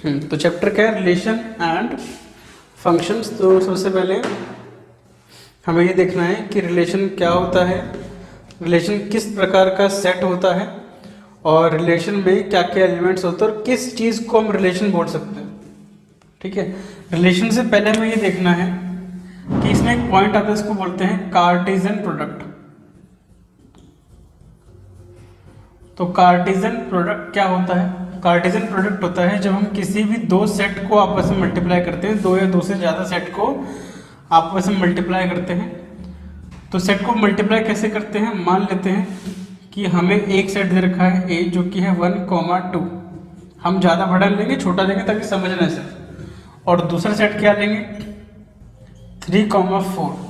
तो चैप्टर क्या है, रिलेशन एंड फंक्शंस। तो सबसे पहले हमें ये देखना है कि रिलेशन क्या होता है, रिलेशन किस प्रकार का सेट होता है, और रिलेशन में क्या क्या एलिमेंट्स होते हैं और किस चीज़ को हम रिलेशन बोल सकते हैं। ठीक है, रिलेशन से पहले हमें ये देखना है कि इसमें एक पॉइंट आता है, इसको बोलते हैं कार्टेशियन प्रोडक्ट। तो कार्टेशियन प्रोडक्ट क्या होता है? कार्टेशियन प्रोडक्ट होता है जब हम किसी भी दो सेट को आपस में मल्टीप्लाई करते हैं, दो या दो से ज़्यादा सेट को आपस में मल्टीप्लाई करते हैं। तो सेट को मल्टीप्लाई कैसे करते हैं? मान लेते हैं कि हमें एक सेट दे रखा है ए, जो कि है 1,2। हम ज़्यादा बड़ा लेंगे, छोटा लेंगे ताकि समझना है सर। और दूसरा सेट क्या लेंगे? 3,4।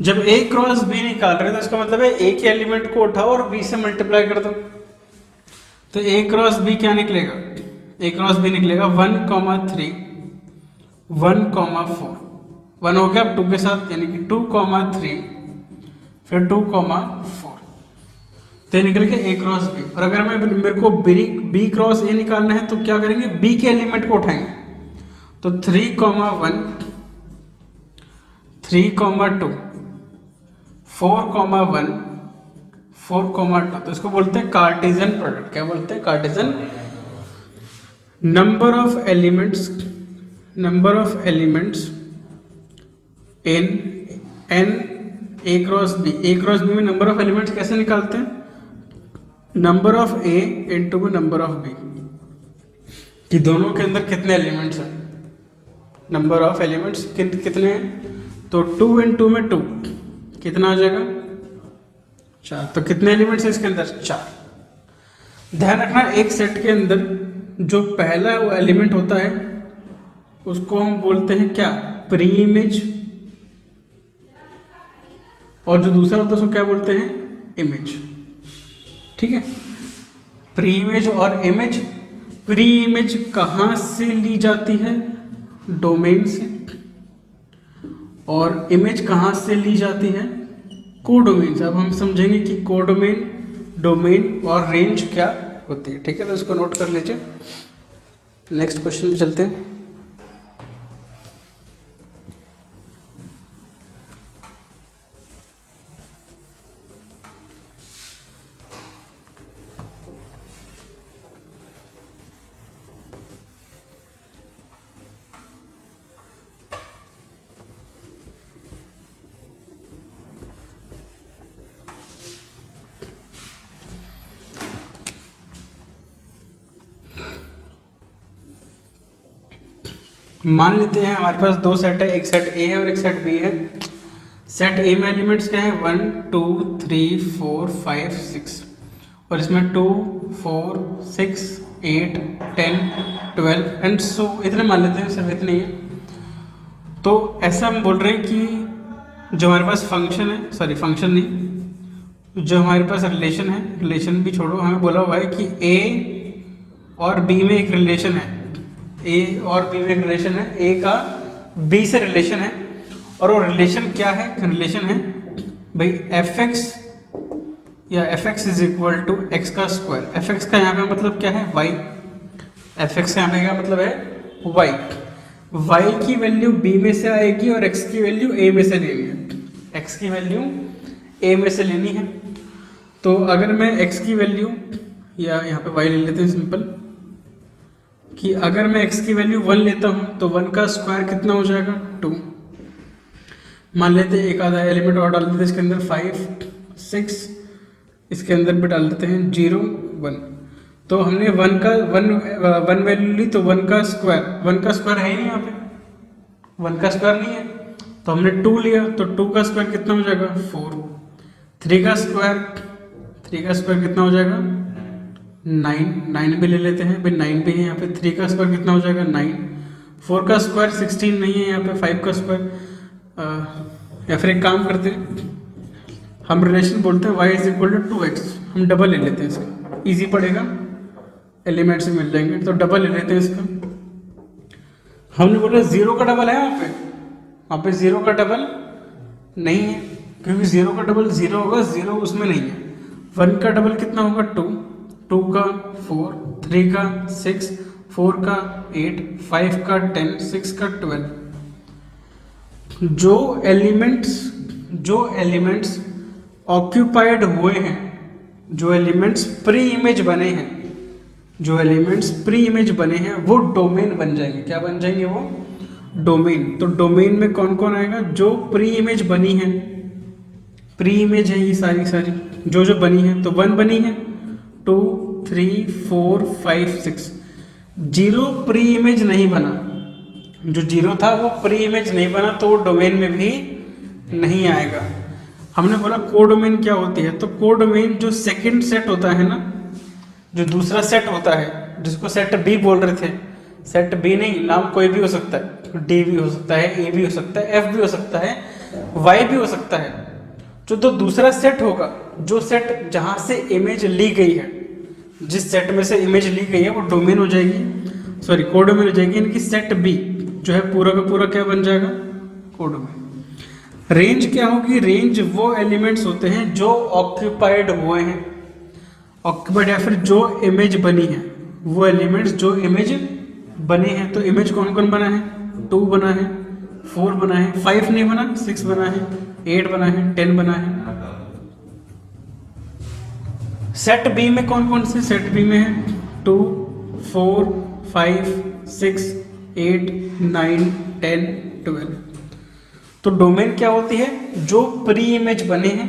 जब ए क्रॉस बी निकाल रहे हैं तो इसका मतलब है ए के एलिमेंट को उठाओ और बी से मल्टीप्लाई कर दो। तो ए क्रॉस बी क्या निकलेगा? ए क्रॉस बी निकलेगा 1,3 1,4। 1 हो गया अब 2 के साथ, यानी कि 2,3 फिर 2,4। तो ये निकल गया ए क्रॉस बी। और अगर मेरे को बी क्रॉस ए निकालना है तो क्या करेंगे? बी के एलिमेंट को उठाएंगे। तो 3,1 3,2 4,1 4,2। तो इसको बोलते हैं कार्टेशियन प्रोडक्ट। क्या बोलते हैं? Cartesian. Number of elements in an A cross B. A cross B में नंबर ऑफ एलिमेंट्स कैसे निकालते हैं? नंबर ऑफ ए इंटू में नंबर ऑफ बी, कि दोनों के अंदर कितने एलिमेंट्स हैं। नंबर ऑफ एलिमेंट्स कितने हैं? तो 2 × 2 में 2 कितना आ जाएगा? 4। तो कितने एलिमेंट्स हैं इसके अंदर? 4। ध्यान रखना, एक सेट के अंदर जो पहला वो एलिमेंट होता है उसको हम बोलते हैं क्या? Pre image. और जो दूसरा होता है उसको क्या बोलते हैं? इमेज। ठीक है, प्री इमेज और इमेज। प्री इमेज कहाँ से ली जाती है? डोमेन से। और इमेज कहाँ से ली जाती है? कोडोमेन से। अब हम समझेंगे कि कोडोमेन, डोमेन और रेंज क्या होती है। ठीक है, तो इसको नोट कर लीजिए। नेक्स्ट क्वेश्चन में चलते हैं। मान लेते हैं हमारे पास दो सेट है, एक सेट ए है और एक सेट बी है। सेट ए में एलिमेंट्स क्या है? 1 2 3 4 5 6। और इसमें 2 4 6 8 10 12 एंड सो इतने मान लेते हैं, सिर्फ इतने ही है। तो ऐसा हम बोल रहे हैं कि जो हमारे पास फंक्शन है, सॉरी फंक्शन नहीं, जो हमारे पास रिलेशन है, रिलेशन भी छोड़ो, हमें बोला हुआ है कि ए और बी में एक रिलेशन है। ए और बी में एक रिलेशन है, ए का बी से रिलेशन है। और वो रिलेशन क्या है? रिलेशन है भाई एफ एक्स या F x is equal to X का स्क्वायर। एफ एक्स का यहाँ पे मतलब क्या है? वाई। एफ एक्स का यहाँ पे क्या मतलब है? वाई। वाई की वैल्यू बी में से आएगी और एक्स की वैल्यू ए में से लेनी है। एक्स की वैल्यू ए में से लेनी है। तो अगर मैं एक्स की वैल्यू, या यहाँ पे वाई ले लेते हैं सिंपल, कि अगर मैं x की वैल्यू 1 लेता हूँ तो 1 का स्क्वायर कितना हो जाएगा? 2। मान लेते हैं एक आधा एलिमेंट और डाल देते हैं इसके अंदर, 5 6, इसके अंदर भी डाल देते हैं 0 1। तो हमने 1 वैल्यू ली, तो 1 का स्क्वायर है ही नहीं यहाँ पे, 1 का स्क्वायर नहीं है। तो हमने 2 लिया, तो 2 का स्क्वायर कितना हो जाएगा? 4। 3 का स्क्वायर कितना हो जाएगा? 9 भी ले लेते हैं भाई, 9 भी है यहाँ पे। 3 का स्क्वायर कितना हो जाएगा? 9। 4 का स्क्वायर 16 नहीं है यहाँ पे। 5 का स्क्वायर, या फिर एक काम करते हैं, हम रिलेशन बोलते हैं y is equal to 2x। हम डबल ले लेते हैं इसका, इजी पड़ेगा, एलिमेंट्स मिल जाएंगे। तो डबल ले लेते हैं इसका। हमने बोला 0 का डबल है वहाँ पे 0 का डबल नहीं है, क्योंकि 0 का डबल 0 होगा, 0 उसमें नहीं है। 1 का डबल कितना होगा? 2 का 4, 3 का 6, 4 का 8, 5 का 10, 6 का 12। जो एलिमेंट्स ऑक्यूपाइड हुए हैं, जो एलिमेंट्स प्री इमेज बने हैं, वो डोमेन बन जाएंगे। क्या बन जाएंगे वो? डोमेन। तो डोमेन में कौन कौन आएगा? जो प्री इमेज बनी है, प्री इमेज है ये सारी जो बनी है। तो 1 बनी है, 2, 3, 4, 5, 6। 0 प्री इमेज नहीं बना, जो 0 था वो प्री इमेज नहीं बना, तो वो डोमेन में भी नहीं आएगा। हमने बोला कोडोमेन क्या होती है, तो कोडोमेन जो सेकंड सेट होता है ना, जो दूसरा सेट होता है, जिसको सेट बी बोल रहे थे, सेट बी नहीं, नाम कोई भी हो सकता है, डी भी हो सकता है, ए भी हो सकता है, एफ भी हो सकता है, वाई भी हो सकता है। जो तो दूसरा सेट होगा, जो सेट जहां से इमेज ली गई है, जिस सेट में से इमेज ली गई है वो डोमेन हो जाएगी, सॉरी कोडोमेन हो जाएगी। इनकी सेट बी जो है पूरा का पूरा क्या बन जाएगा? कोडोमेन। रेंज क्या होगी? रेंज वो एलिमेंट्स होते हैं जो ऑक्यूपाइड हुए हैं, ऑक्यूपाइड या फिर जो इमेज बनी है, वो एलिमेंट्स जो इमेज बने हैं। तो इमेज कौन कौन बना है? 2 बना है, 4 बना है, 5 नहीं बना, 6 बना है, 8 बना है, 10 बना है। सेट बी में कौन कौन से? सेट बी में है 2, 4, 5, 6, 8, 9, 10, 12। तो डोमेन क्या होती है? जो प्री इमेज बने हैं।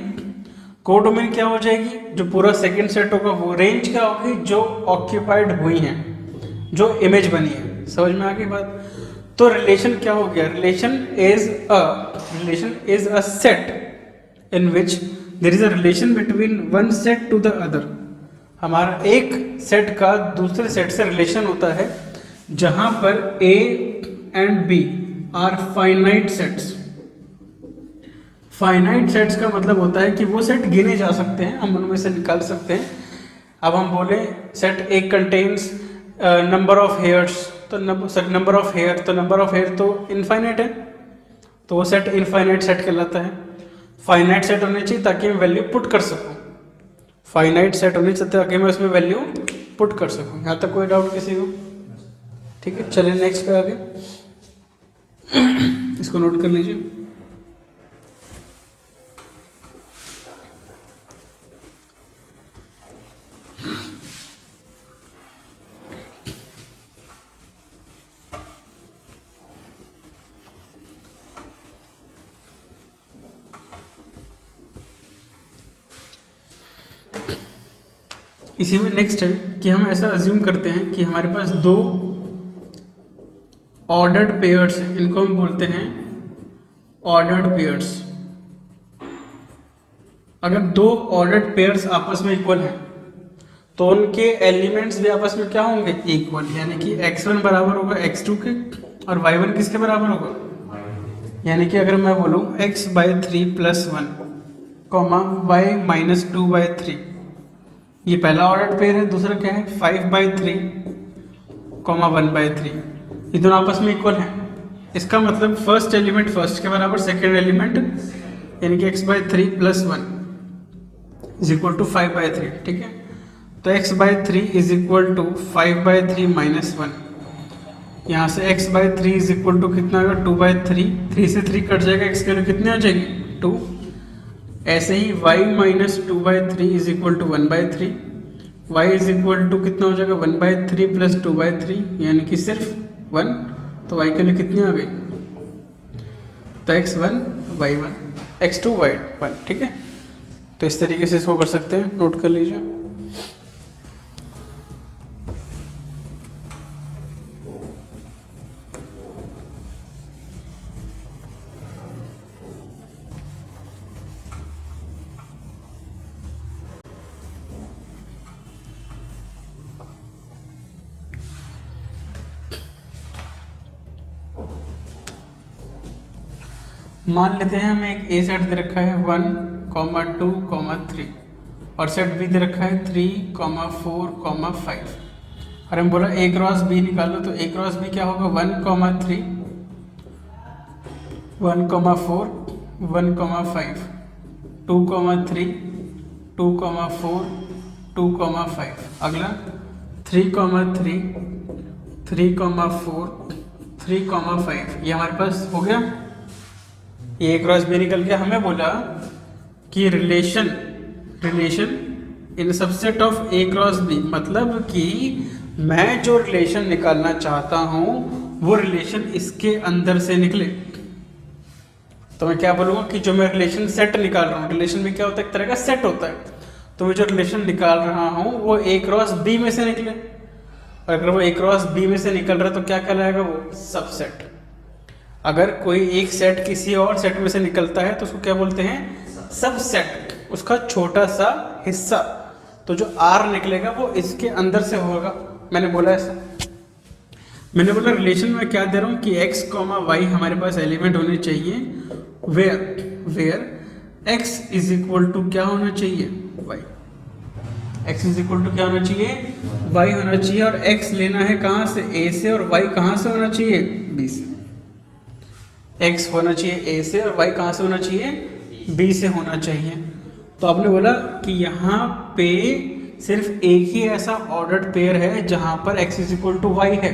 कोडोमेन क्या हो जाएगी? जो पूरा सेकंड सेट होगा वो। रेंज क्या होगी? जो ऑक्यूपाइड हुई हैं, जो इमेज बनी है। समझ में आ गई बात? तो रिलेशन क्या हो गया? Relation is a set in which there is a relation between one set to the other. हमारा एक सेट का दूसरे सेट से रिलेशन होता है जहां पर A and B are finite sets. Finite sets का मतलब होता है कि वो सेट गिने जा सकते हैं, हम उनमें से निकाल सकते हैं। अब हम बोले set A contains number of hairs, तो नंबर ऑफ हेयर तो इनफाइनाइट है, तो वो सेट इनफाइनाइट सेट कहलाता है। फाइनाइट सेट होने चाहिए ताकि मैं वैल्यू पुट कर सकूं, फाइनाइट सेट होने चाहिए ताकि मैं उसमें वैल्यू पुट कर सकूं। यहाँ तक कोई डाउट किसी को? ठीक है, चलिए नेक्स्ट पे आगे, इसको नोट कर लीजिए। इसी में नेक्स्ट है कि हम ऐसा अज्यूम करते हैं कि हमारे पास 2 ऑर्डर्ड पेयर्स हैं, इनको हम बोलते हैं ऑर्डर्ड पेयर्स। अगर 2 ऑर्डर्ड पेयर्स आपस में इक्वल हैं तो उनके एलिमेंट्स भी आपस में क्या होंगे? इक्वल, यानी कि x1 बराबर होगा x2 के और y1 किसके बराबर होगा? यानी कि अगर मैं बोलूँ x/3 + 1, y-2/3, ये पहला ऑर्डर पेयर है। दूसरा क्या है? 5/3, 1/3, ये दोनों आपस में इक्वल हैं। इसका मतलब फर्स्ट एलिमेंट फर्स्ट के बराबर, सेकेंड एलिमेंट यानी कि x/3 + 1 = 5/3। ठीक है, तो x/3 = 5/3 - 1। यहाँ से x/3 = कितना होगा? 2/3, 3 से 3 कट जाएगा, x की वैल्यू कितनी आ जाएगी? 2। ऐसे ही y - 2/3 = 1/3, y कितना हो जाएगा? 1/3 + 2/3 यानी कि सिर्फ 1, तो y के लिए कितनी आ गई? तो x1 y1, x2 y1। ठीक है, तो इस तरीके से इसको कर सकते हैं, नोट कर लीजिए। मान लेते हैं हमें एक ए सेट दे रखा है 1, 2, 3 और सेट बी दे रखा है 3, 4, 5 और हम बोला ए क्रॉस बी निकालो। तो ए क्रॉस बी क्या होगा? 1, 3, 1, 4, 1, 5, 2, 3, 2, 4, 2, 5। अगला 3, 3, 3,4 3,5 ये हमारे पास हो गया। ये क्रॉस बी निकल गया। हमें बोला कि relation in subset of A cross B, मतलब कि मैं जो रिलेशन निकालना चाहता हूं वो रिलेशन इसके अंदर से निकले। तो मैं क्या बोलूँगा कि जो मैं रिलेशन सेट निकाल रहा हूँ, रिलेशन में क्या होता है, एक तरह का सेट होता है, तो मैं जो रिलेशन निकाल रहा हूँ वो ए क्रॉस बी में से निकले। और अगर वो ए क्रॉस बी में से निकल रहा है तो क्या कहलाएगा, वो सबसेट। अगर कोई एक सेट किसी और सेट में से निकलता है तो उसको क्या बोलते हैं, सबसेट, उसका छोटा सा हिस्सा। तो जो आर निकलेगा वो इसके अंदर से होगा। मैंने बोला ऐसा, मैंने बोला रिलेशन में क्या दे रहा हूँ कि x, y हमारे पास एलिमेंट होने चाहिए where x is equal to क्या होना चाहिए, y। x is equal to क्या होना चाहिए, y होना चाहिए। और x लेना है कहाँ से, a से, और y कहाँ से होना चाहिए, b से। x होना चाहिए a से और y कहाँ से होना चाहिए, b से होना चाहिए। तो आपने बोला कि यहाँ पे सिर्फ एक ही ऐसा ऑर्डर्ड पेयर है जहाँ पर x is equal to y है,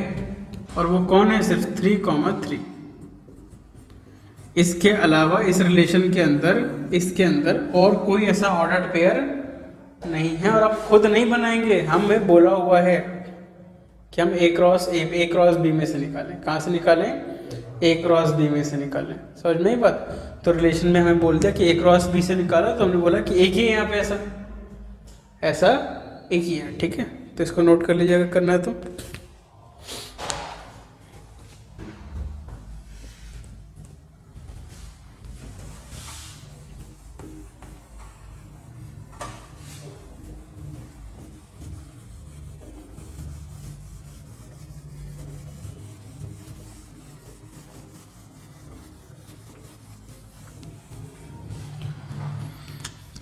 और वो कौन है, सिर्फ 3,3। इसके अलावा इस रिलेशन के अंदर, इसके अंदर और कोई ऐसा ऑर्डर्ड पेयर नहीं है। और आप खुद नहीं बनाएंगे, हमें बोला हुआ है कि हम ए क्रॉस बी में से निकालें। कहाँ से निकालें, ए क्रॉस बी में से निकालें। समझ में ही बात। तो रिलेशन में हमें बोल दिया कि ए क्रॉस बी से निकाला, तो हमने बोला कि एक ही है यहाँ पे, ऐसा एक ही है। ठीक है, तो इसको नोट कर लीजिएगा, करना है तो।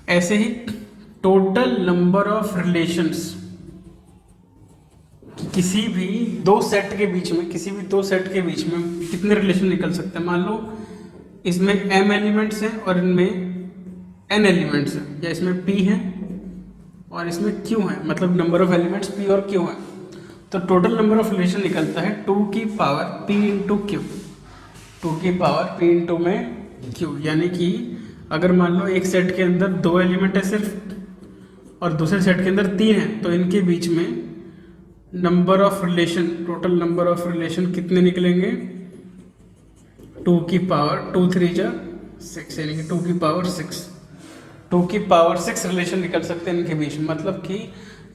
ऐसे ही टोटल नंबर ऑफ रिलेशंस किसी भी दो सेट के बीच में, कितने रिलेशन निकल सकते हैं। मान लो इसमें m एलिमेंट्स हैं और इनमें n एलिमेंट्स हैं, या इसमें p है और इसमें q है, मतलब नंबर ऑफ एलिमेंट्स p और q है। तो टोटल नंबर ऑफ रिलेशन निकलता है 2 की पावर p इंटू q, 2 की पावर p इंटू में q। यानी कि अगर मान लो एक सेट के अंदर 2 एलिमेंट है सिर्फ और दूसरे सेट के अंदर 3 है, तो इनके बीच में number of relation, total number of relation कितने निकलेंगे, 2 की पावर 2 3 जा 6, यानी कि 2 की पावर 6, 2 की पावर 6 रिलेशन निकल सकते हैं इनके बीच में। मतलब कि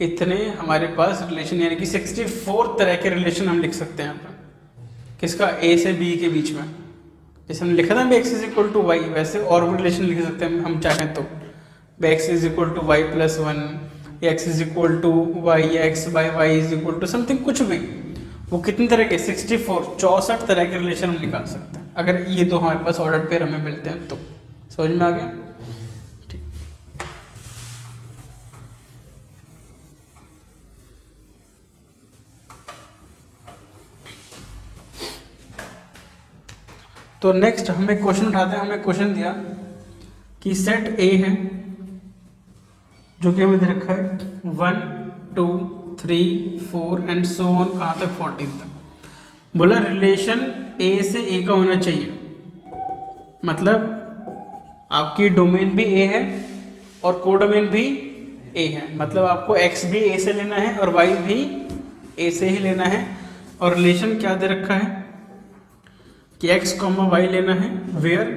इतने हमारे पास रिलेशन, यानी कि 64 तरह के रिलेशन हम लिख सकते हैं यहाँ पर। किसका, ए से बी के बीच में। जैसे हमने लिखा था x is equal to Y, वैसे और भी रिलेशन लिख सकते हैं हम चाहें तो। x is equal to Y plus 1, x is equal to Y, या x by Y is equal to something, कुछ भी। वो कितने तरह के, 64 तरह के रिलेशन हम निकाल सकते हैं अगर ये दो हमारे पास ऑर्डर पेयर हमें मिलते हैं तो। समझ में आ गया। ठीक, तो नेक्स्ट हमें क्वेश्चन उठाते हैं। हमें क्वेश्चन दिया कि सेट ए है जो कि हमें दे रखा है 1 2 3 4 एंड सो ऑन, कहाँ तक 14 तक। बोला रिलेशन ए से ए का होना चाहिए, मतलब आपकी डोमेन भी ए है और कोडोमेन भी ए है, मतलब आपको एक्स भी ए से लेना है और वाई भी ए से ही लेना है। और रिलेशन क्या दे रखा है कि x, y लेना है वेयर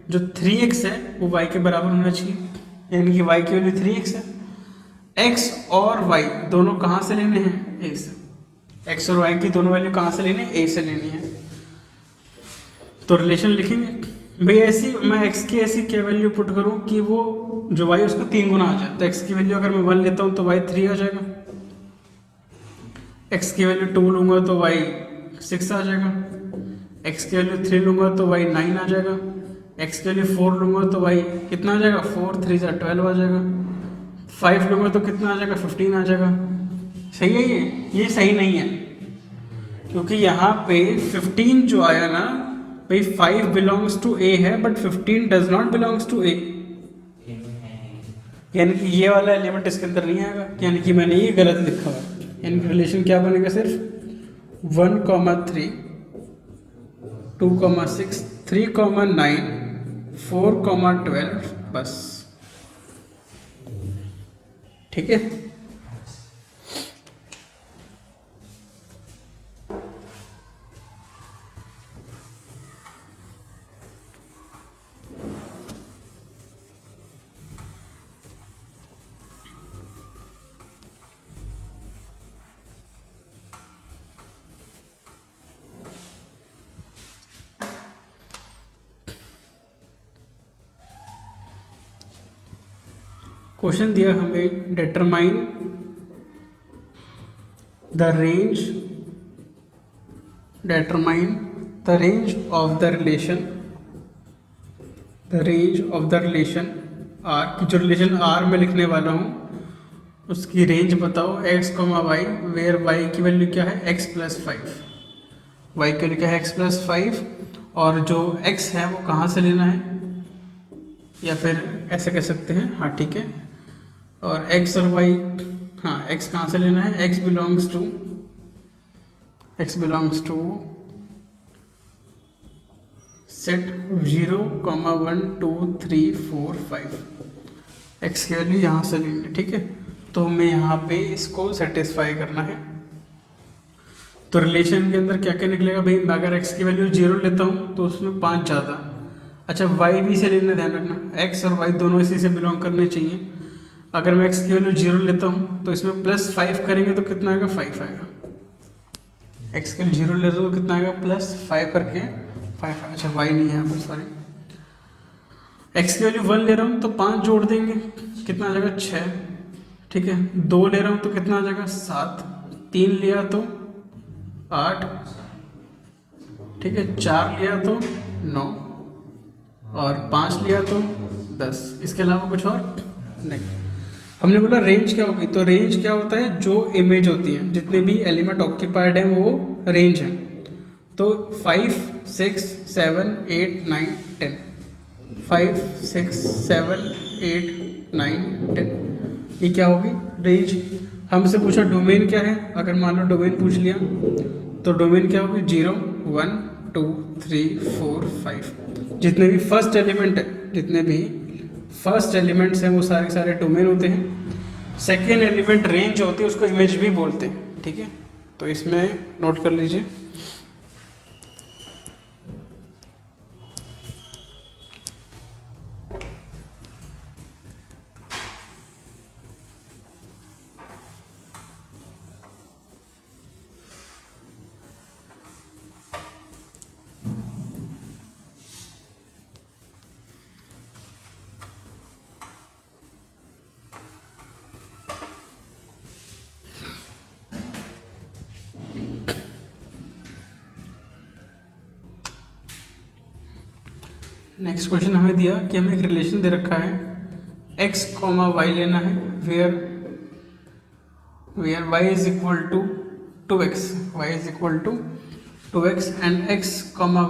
जो 3x है वो y के बराबर होना चाहिए, यानी कि y की वैल्यू 3x है। x और y दोनों कहाँ से लेने हैं, a से। x और y की दोनों वैल्यू कहाँ से लेनी है, a से लेनी है। तो रिलेशन लिखेंगे भाई, ऐसी मैं x की ऐसी क्या वैल्यू पुट करूँ कि वो जो y उसको 3 गुना आ जाए। तो x की वैल्यू अगर मैं 1 लेता हूँ तो y 3 आ जाएगा, x की वैल्यू 2 लूँगा तो y 6 आ जाएगा, x की वैल्यू 3 लूँगा तो y 9 आ जाएगा, x की वैल्यू 4 लूँगा तो y कितना आ जाएगा, 4 3 जा 12 आ जाएगा, 5 लूँगा तो कितना आ जाएगा, 15 आ जाएगा। सही है ये सही नहीं है, क्योंकि यहाँ पे 15 जो आया ना भाई 5 बिलोंग्स टू a है but 15 does not belongs to a, यानी कि ये वाला एलिमेंट इसके अंदर नहीं आएगा, यानी कि मैंने ये गलत लिखा हुआ। यानी कि रिलेशन क्या बनेगा, सिर्फ 1,3, 2,6, 3,9, 4,12 बस। ठीक है। क्वेश्चन दिया हमें, determine the range of the relation R की, जो रिलेशन आर में लिखने वाला हूँ उसकी रेंज बताओ X comma Y, where Y की वैल्यू क्या है x+5, वाई की वैल्यू क्या है x+5, और जो x है वो कहाँ से लेना है, या फिर ऐसे कह सकते हैं, हाँ ठीक है, और x और y, हाँ x कहाँ से लेना है, x belongs to set 0, 1, 2, 3, 4, 5, x की वैल्यू यहाँ से लेंगे। ठीक है, तो हमें यहाँ पे इसको सेटिस्फाई करना है। तो रिलेशन के अंदर क्या क्या निकलेगा भाई, मैं अगर x की वैल्यू 0 लेता हूँ तो उसमें 5 ज़्यादा। अच्छा, y भी से लेना, ध्यान रखना x और y दोनों इसी से बिलोंग करने चाहिए। अगर मैं x की वैल्यू 0 लेता हूँ तो इसमें +5 करेंगे तो कितना आएगा, 5 आएगा। x की वैल्यू 0 लेते हो तो कितना आएगा, +5 करके 5। अच्छा y नहीं है यहाँ पर, सॉरी। x की वैल्यू 1 ले रहा हूँ तो 5 जोड़ देंगे, कितना आ जाएगा, 6। ठीक है, 2 ले रहा हूँ तो कितना आ जाएगा, 7। 3 लिया तो 8। ठीक है, 4 लिया तो 9, और 5 लिया तो 10। इसके अलावा कुछ और नहीं। हमने बोला रेंज क्या होगी, तो रेंज क्या होता है, जो इमेज होती है, जितने भी एलिमेंट ऑक्यूपाइड हैं वो रेंज है। तो 5, 6, 7, 8, 9, 10, 5, 6, 7, 8, 9, 10, ये क्या होगी, रेंज। हमसे पूछा डोमेन क्या है, अगर मान लो डोमेन पूछ लिया तो डोमेन क्या होगी, 0, 1, 2, 3, 4, 5, जितने भी फर्स्ट एलिमेंट्स हैं वो सारे सारे डोमेन होते हैं। सेकेंड एलिमेंट रेंज होती है, उसको इमेज भी बोलते हैं। ठीक है, तो इसमें नोट कर लीजिए। नेक्स्ट क्वेश्चन हमें दिया कि हमें एक रिलेशन दे रखा है, x, y लेना है, where y is equal to 2x, and x,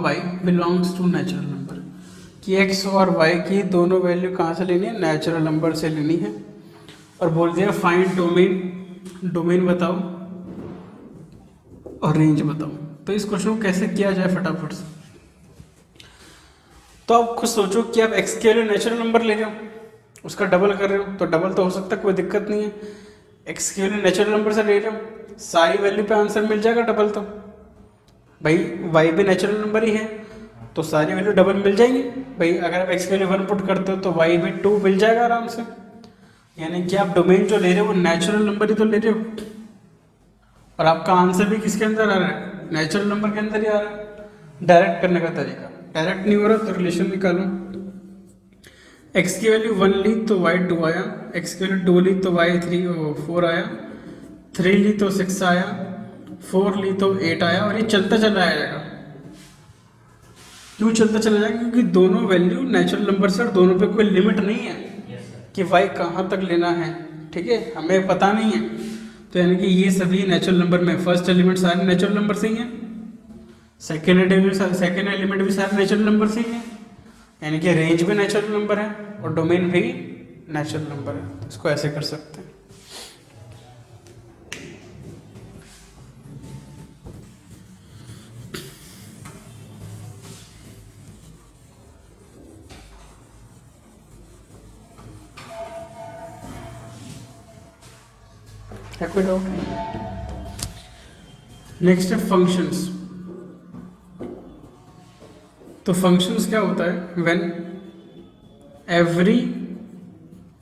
y belongs to natural number, कि x और y की दोनों वैल्यू कहाँ से लेनी है, नेचुरल नंबर से लेनी है। और बोल दिया फाइंड डोमेन बताओ और रेंज बताओ। तो इस क्वेश्चन को कैसे किया जाए फटाफट से, तो आप खुद सोचो कि आप x के लिए नेचुरल नंबर ले रहे हो, उसका डबल कर रहे हो, तो डबल तो हो सकता है, कोई दिक्कत नहीं है। x के लिए नेचुरल नंबर से ले रहे हो, सारी वैल्यू पे आंसर मिल जाएगा डबल। तो भाई y भी नेचुरल नंबर ही है तो सारी वैल्यू डबल मिल जाएंगी। भाई अगर आप x के लिए 1 पुट करते हो तो y भी 2 मिल जाएगा आराम से। यानी कि आप डोमेन जो ले रहे हो वो नेचुरल नंबर ही तो ले रहे हो, और आपका आंसर भी किसके अंदर आ रहा है, नेचुरल नंबर के अंदर ही आ रहा है। डायरेक्ट करने का तरीका, डायरेक्ट नहीं हो रहा तो रिलेशन निकालो। x की वैल्यू 1 ली तो y 2 आया, x की वैल्यू 2 ली तो y 4 आया, 3 ली तो 6 आया, 4 ली तो 8 आया, और ये चलता चला आएगा। क्यों चलता चला जाएगा, क्योंकि दोनों वैल्यू नेचुरल नंबर से, और दोनों पे कोई लिमिट नहीं है कि y कहाँ तक लेना है। ठीक है, हमें पता नहीं है, तो यानी कि ये सभी नेचुरल नंबर में फर्स्ट एलिमेंट सारे नेचुरल नंबर से ही हैं, सेकेंड एलिमेंट भी सारे नेचुरल नंबर से ही है, यानी कि रेंज भी नेचुरल नंबर है और डोमेन भी नेचुरल नंबर है। तो इसको ऐसे कर सकते हैं। है कोई डाउट? नेक्स्ट है फंक्शंस। तो फंक्शंस क्या होता है? व्हेन एवरी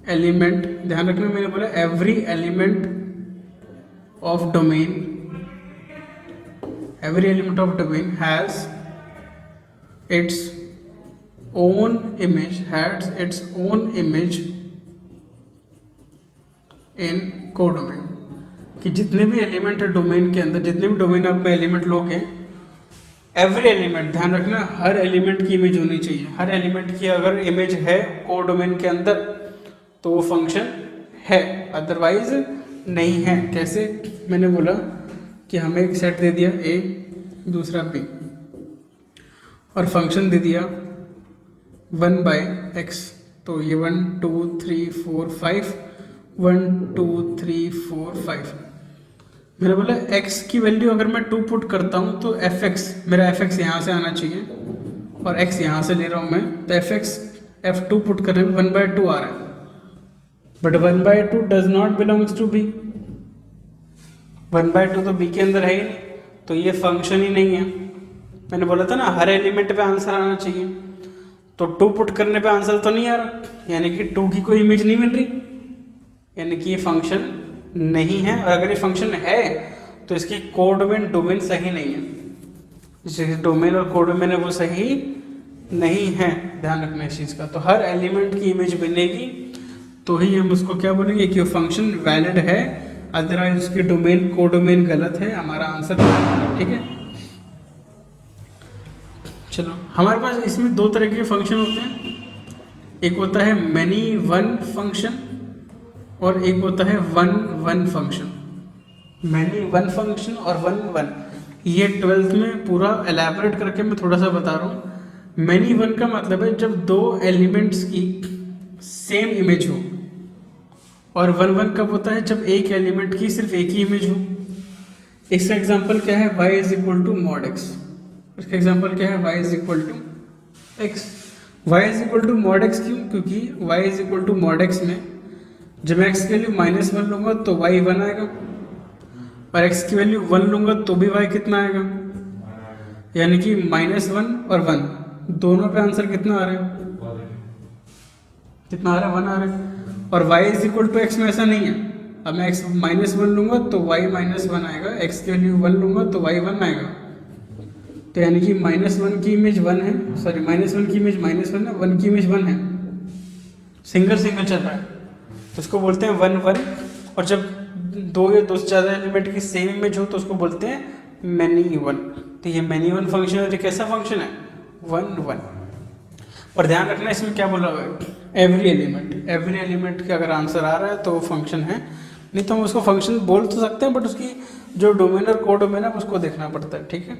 एलिमेंट, ध्यान रखना मैंने बोला every element of domain, every element of domain has its own image in codomain. कि जितने भी एलिमेंट है डोमेन के अंदर, जितने भी डोमेन आप में एलिमेंट लोगे, एवरी एलिमेंट, ध्यान रखना हर एलिमेंट की इमेज होनी चाहिए। हर एलिमेंट की अगर इमेज है कोडोमेन के अंदर तो वो फंक्शन है, अदरवाइज नहीं है। कैसे? मैंने बोला कि हमें एक सेट दे दिया ए, दूसरा बी, और फंक्शन दे दिया 1/x। तो ये 1 2 3 4 5, 1 2 3 4 5। मैंने बोला x की वैल्यू अगर मैं 2 पुट करता हूँ तो fx, मेरा fx यहाँ से आना चाहिए और x यहाँ से ले रहा हूँ मैं, तो fx f2 पुट करने में 1/2 आ रहा है, but 1/2 does not belongs to b। 1/2 तो b के अंदर है ही नहीं, तो ये फंक्शन ही नहीं है। मैंने बोला था ना हर एलिमेंट पे आंसर आना चाहिए, तो 2 पुट करने पे आंसर तो नहीं आ रहा, यानी कि 2 की कोई इमेज नहीं मिल रही, यानी कि ये फंक्शन नहीं है। और अगर ये फंक्शन है तो इसकी कोडोमेन डोमेन सही नहीं है, जिसके डोमेन और कोडोमेन है वो सही नहीं है, ध्यान रखना इस चीज़ का। तो हर एलिमेंट की इमेज मिलेगी तो ही हम उसको क्या बोलेंगे कि वो फंक्शन वैलिड है, अदरवाइज उसकी डोमेन कोडोमेन गलत है, हमारा आंसर है। ठीक है, चलो हमारे पास इसमें 2 तरह के फंक्शन होते हैं, एक होता है मैनी वन फंक्शन और एक होता है one one function. Many one function और वन वन, ये 12th में पूरा एलैबोरेट करके मैं थोड़ा सा बता रहा हूँ। मैनी वन का मतलब है जब 2 एलिमेंट्स की सेम इमेज हो, और वन वन कब होता है? जब एक एलिमेंट की सिर्फ एक ही इमेज हो। इसका एग्जांपल क्या है? y is equal to mod x। इसका एग्जांपल क्या है? y is equal to x। y is equal to mod x क्यों? क्योंकि y is equal to mod x में जब मैं x की वैल्यू -1 लूंगा तो y 1 आएगा, और x की वैल्यू 1 लूंगा तो भी y कितना आएगा? यानी कि -1 और 1 दोनों पे आंसर कितना आ रहा है? कितना आ रहा है? 1 आ रहा है। और y is equal to x में ऐसा नहीं है, अब मैं x -1 लूंगा तो y -1 आएगा, x की वैल्यू 1 लूंगा तो y 1 आएगा। तो यानी कि -1 की इमेज 1 है, सॉरी -1 की इमेज -1 है, 1 की इमेज 1 है, सिंगल सिंगल चल रहा है, तो उसको बोलते हैं 1 1। और जब 2 या 2 से ज़्यादा एलिमेंट की सेम इमेज हो तो उसको बोलते हैं मैनी वन। तो ये मैनी वन फंक्शन है, कैसा फंक्शन है? 1 1। और ध्यान रखना इसमें क्या बोला हुआ है? एवरी एलिमेंट का अगर आंसर आ रहा है तो वो फंक्शन है, नहीं तो हम उसको फंक्शन बोल तो सकते हैं, बट उसकी जो डोमेन और कोडोमेन है उसको देखना पड़ता है। ठीक है,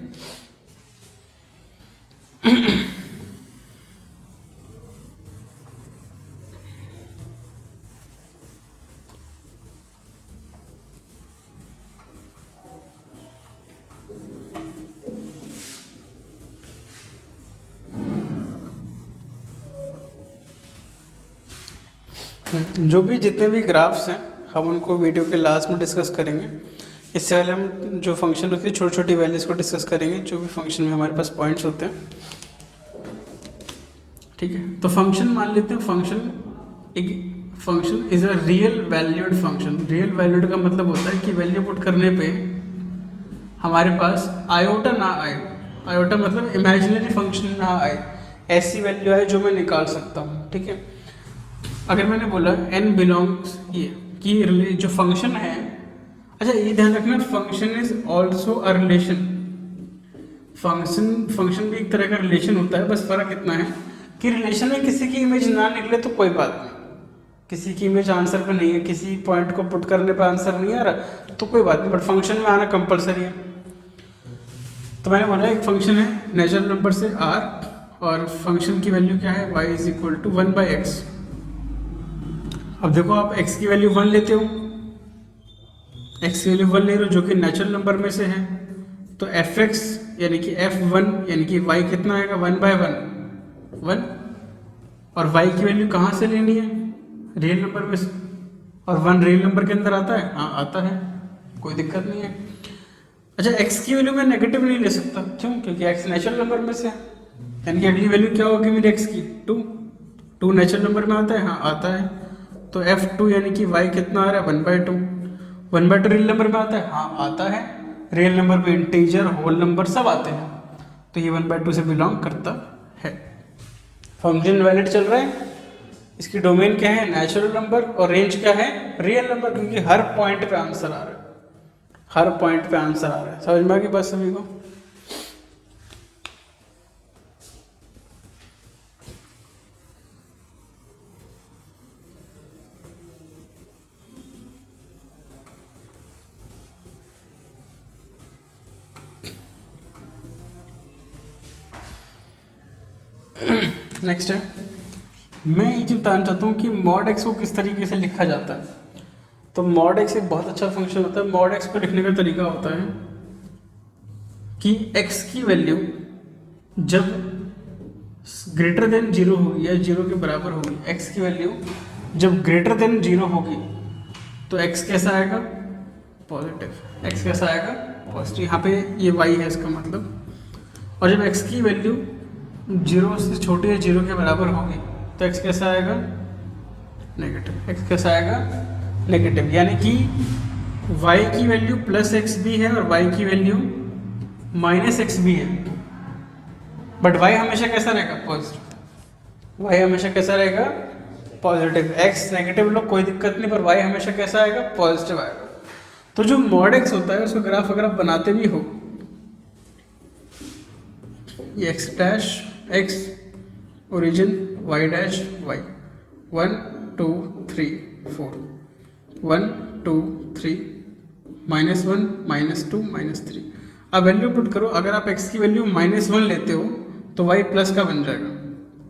जो भी जितने भी ग्राफ्स हैं हम उनको वीडियो के लास्ट में डिस्कस करेंगे। इससे पहले हम जो फंक्शन होती है छोटी छोटी वैल्यूज को डिस्कस करेंगे, जो भी फंक्शन में हमारे पास पॉइंट्स होते हैं। ठीक है, तो फंक्शन मान लेते हैं, function is a real valued function. Real valued का मतलब होता है कि वैल्यू पुट करने पे हमारे पास आयोटा ना आए, आयोटा मतलब इमेजिनरी फंक्शन ना आए, ऐसी वैल्यू आए जो मैं निकाल सकता हूँ। ठीक है, अगर मैंने बोला n बिलोंग्स ये कि जो फंक्शन है, अच्छा ये ध्यान रखना function is also a relation. Function भी एक तरह का रिलेशन होता है, बस फर्क इतना है कि रिलेशन में किसी की इमेज ना निकले तो कोई बात नहीं, किसी की इमेज आंसर पे नहीं है, किसी पॉइंट को पुट करने पे आंसर नहीं आ रहा तो कोई बात नहीं, बट फंक्शन में आना कंपलसरी है। तो मैंने बोला एक फंक्शन है नेचुरल नंबर से r, और फंक्शन की वैल्यू क्या है? y is equal to 1/x। अब देखो आप x की वैल्यू 1 लेते हो, x की वैल्यू 1 ले रहे हो जो कि नेचुरल नंबर में से है, तो fx यानी कि f1 यानी कि y कितना आएगा? 1/1 1। और y की वैल्यू कहाँ से लेनी है? रियल नंबर में से, और 1 रियल नंबर के अंदर आता है, हाँ आता है, कोई दिक्कत नहीं है। अच्छा x की वैल्यू मैं नेगेटिव नहीं ले सकता, क्यों? क्योंकि x नेचुरल नंबर में से है, यानी कि अगली वैल्यू क्या होगी मेरी x की 2 नेचुरल नंबर में आता है, हाँ आता है। तो f2 यानी कि y कितना आ रहा है 1/2। 1/2 रियल नंबर में आता है, हाँ आता है। रियल नंबर में इंटीजर होल नंबर सब आते हैं, तो ये 1/2 से बिलोंग करता है। फंक्शन वैलिड चल रहा है, इसकी डोमेन क्या है नेचुरल नंबर और रेंज क्या है रियल नंबर, क्योंकि हर पॉइंट पे आंसर आ रहा है, हर पॉइंट पे आंसर आ रहा है। समझ में आ गई बात सभी को? नेक्स्ट है, मैं ये बताना चाहता हूँ कि मॉड एक्स को किस तरीके से लिखा जाता है। तो मॉड एक्स एक बहुत अच्छा फंक्शन होता है। मॉड एक्स को लिखने का तरीका होता है कि एक्स की वैल्यू जब ग्रेटर देन 0 होगी या 0 के बराबर होगी, एक्स की वैल्यू जब ग्रेटर देन 0 होगी तो एक्स कैसा आएगा पॉजिटिव, एक्स कैसा आएगा पॉजिटिव। यहाँ पे ये वाई है इसका मतलब। और जब एक्स की वैल्यू 0 से छोटी या 0 के बराबर होगी तो एक्स कैसा आएगा नेगेटिव, एक्स कैसा आएगा नेगेटिव। यानी कि y की वैल्यू प्लस एक्स भी है और y की वैल्यू माइनस एक्स भी है, बट y हमेशा कैसा रहेगा पॉजिटिव, y हमेशा कैसा रहेगा पॉजिटिव। x नेगेटिव लो कोई दिक्कत नहीं, पर y हमेशा कैसा आएगा पॉजिटिव आएगा। तो जो मॉड x होता है उसका ग्राफ अगर आप बनाते भी हो, ये x dash x origin y dash y 1 2 3 4 1 2 3 -1 -2 -3। अब वैल्यू पुट करो, अगर आप x की वैल्यू -1 लेते हो तो y प्लस का बन जाएगा,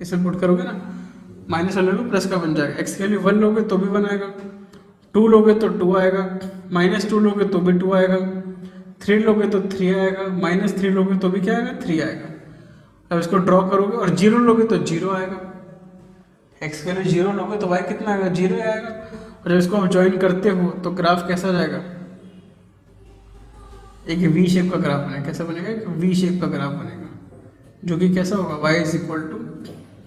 इसमें पुट करोगे ना -1 ले लो प्लस का बन जाएगा। x की वैल्यू 1 लोगे तो भी 1 आएगा, 2 लोगे तो 2 आएगा, -2 लोगे तो भी 2 आएगा, 3 लोगे तो 3 आएगा, -3 लोगे तो भी क्या आएगा 3 आएगा। अब इसको ड्रॉ करोगे और 0 लोगे तो 0 आएगा, x के लिए 0 लोगे तो y कितना आएगा 0 आएगा। और जब इसको आप ज्वाइन करते हो तो ग्राफ कैसा जाएगा, एक वी शेप का ग्राफ बनेगा। कैसा बनेगा, एक वी शेप का ग्राफ बनेगा, जो कि कैसा होगा y =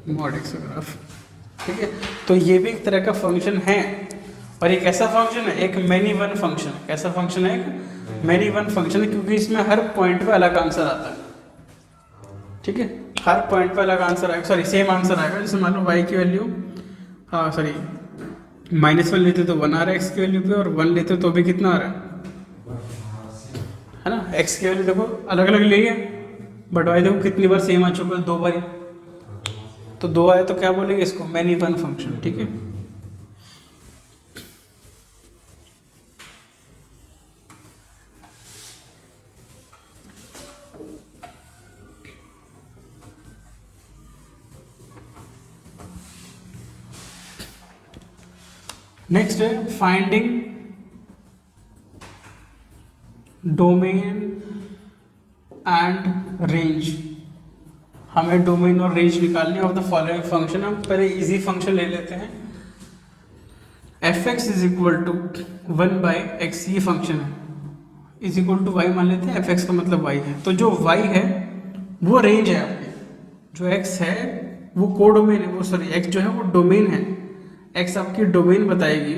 मॉड x का ग्राफ। ठीक है, तो ये भी एक तरह का फंक्शन है, और एक ऐसा फंक्शन है, एक मैनी वन फंक्शन। कैसा फंक्शन है, एक मैनी वन फंक्शन है, क्योंकि इसमें हर पॉइंट पे अलग आंसर आता है। ठीक है, हर पॉइंट पे अलग आंसर आएगा, सॉरी सेम आंसर आएगा। जैसे मान लो y की वैल्यू -1 लेते तो 1 आ रहा है x की वैल्यू पे, और 1 लेते तो भी कितना आ रहा है ना। x की वैल्यू देखो अलग अलग ले है, बट y देखो कितनी बार सेम आ चुका है, 2 बार। तो 2 आए तो क्या बोलेंगे इसको, मैनी वन फंक्शन। ठीक है, नेक्स्ट है फाइंडिंग डोमेन एंड रेंज। हमें डोमेन और रेंज निकालनी ऑफ द फॉलोइंग फंक्शन। हम पहले इजी फंक्शन ले लेते हैं, fx = 1/x, ये फंक्शन है, = y मान लेते हैं, fx का मतलब y है। तो जो y है वो रेंज है आपकी, जो x है वो कोडोमेन है, वो सॉरी x जो है वो डोमेन है। x आपकी डोमेन बताएगी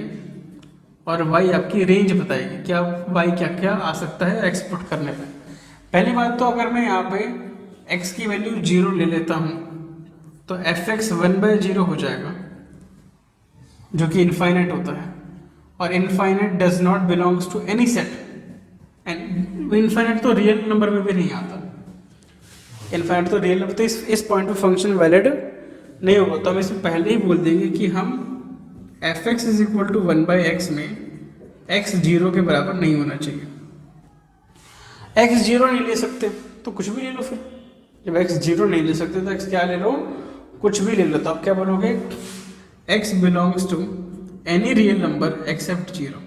और y आपकी रेंज बताएगी, क्या y क्या क्या आ सकता है एक्सपोर्ट करने पे। पहली बात तो अगर मैं यहाँ पे x की वैल्यू 0 ले लेता हूँ तो fx 1/0 हो जाएगा, जो कि इनफाइनाइट होता है, और infinite does not belongs to any set. And infinite तो रियल नंबर में भी नहीं आता, इनफाइनाइट तो रियल नंबर, तो इस पॉइंट पे फंक्शन वैलिड नहीं होगा। तो हम इसमें पहले ही बोल देंगे कि हम fx = 1/x में x 0 के बराबर नहीं होना चाहिए। x 0 नहीं ले सकते तो कुछ भी ले लो, फिर जब x 0 नहीं ले सकते तो x क्या ले लो, कुछ भी ले लो। तो आप क्या बोलोगे, x belongs to any real number except 0,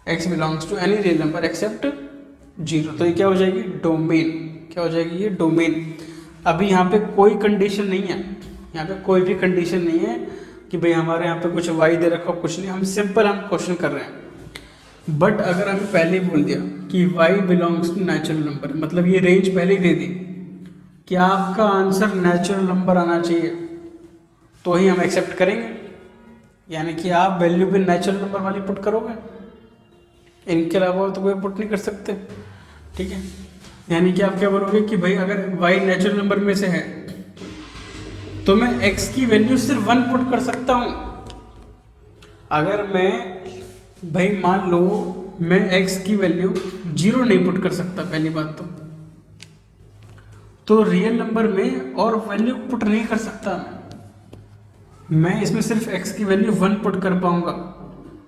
x belongs to any real number except 0। तो ये क्या हो जाएगी डोमेन, क्या हो जाएगी ये डोमेन। अभी यहाँ पे कोई कंडीशन नहीं है, यहाँ पे कोई भी कंडीशन नहीं है, कि भाई हमारे यहाँ पे कुछ वाई दे रखा हो, कुछ नहीं, हम सिंपल हम क्वेश्चन कर रहे हैं। बट अगर हमें पहले ही बोल दिया कि Y belongs to natural number, मतलब ये रेंज पहले ही दे दी कि आपका आंसर नेचुरल नंबर आना चाहिए, तो ही हम एक्सेप्ट करेंगे। यानी कि आप वैल्यू भी नेचुरल नंबर वाली पुट करोगे, इनके अलावा तो कोई पुट नहीं कर सकते, ठीक है। यानी कि आप क्या बोलोगे कि भाई अगर y नेचुरल नंबर में से है तो मैं x की वैल्यू सिर्फ 1 पुट कर सकता हूं। अगर मैं भाई मान लो मैं x की वैल्यू 0 नहीं पुट कर सकता, पहली बात तो रियल नंबर में और वैल्यू पुट नहीं कर सकता मैं इसमें सिर्फ x की वैल्यू 1 पुट कर पाऊंगा,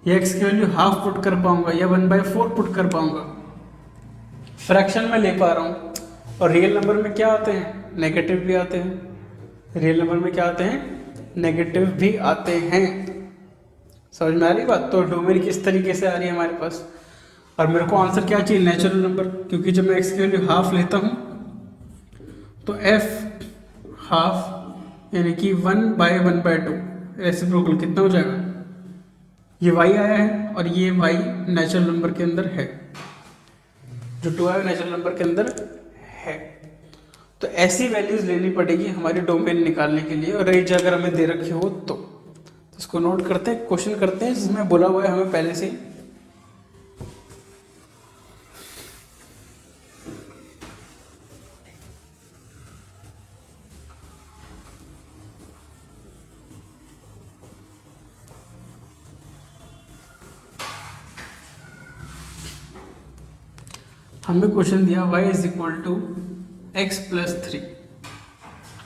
या x की वैल्यू हाफ पुट कर पाऊंगा, या 1/4 पुट कर पाऊंगा। फ्रैक्शन में ले पा रहा हूँ, और रियल नंबर में क्या आते हैं, नेगेटिव भी आते हैं। रियल नंबर में क्या आते हैं, नेगेटिव भी आते हैं। समझ में आ रही बात? तो डोमेन किस तरीके से आ रही है हमारे पास, और मेरे को आंसर क्या चाहिए, नेचुरल नंबर। क्योंकि जब मैं x की वैल्यू हाफ लेता हूँ तो f हाफ यानी कि 1/1/2 रेसिप्रोकल कितना हो जाएगा, ये y आया है और ये y नेचुरल नंबर के अंदर है, जो 2 है नेचुरल नंबर के अंदर है। तो ऐसी वैल्यूज लेनी पड़ेगी हमारी डोमेन निकालने के लिए, और रेंज अगर हमें दे रखी हो तो इसको नोट करते हैं, क्वेश्चन करते हैं जिसमें बोला हुआ है हमें पहले से। हमें क्वेश्चन दिया y is equal to X plus 3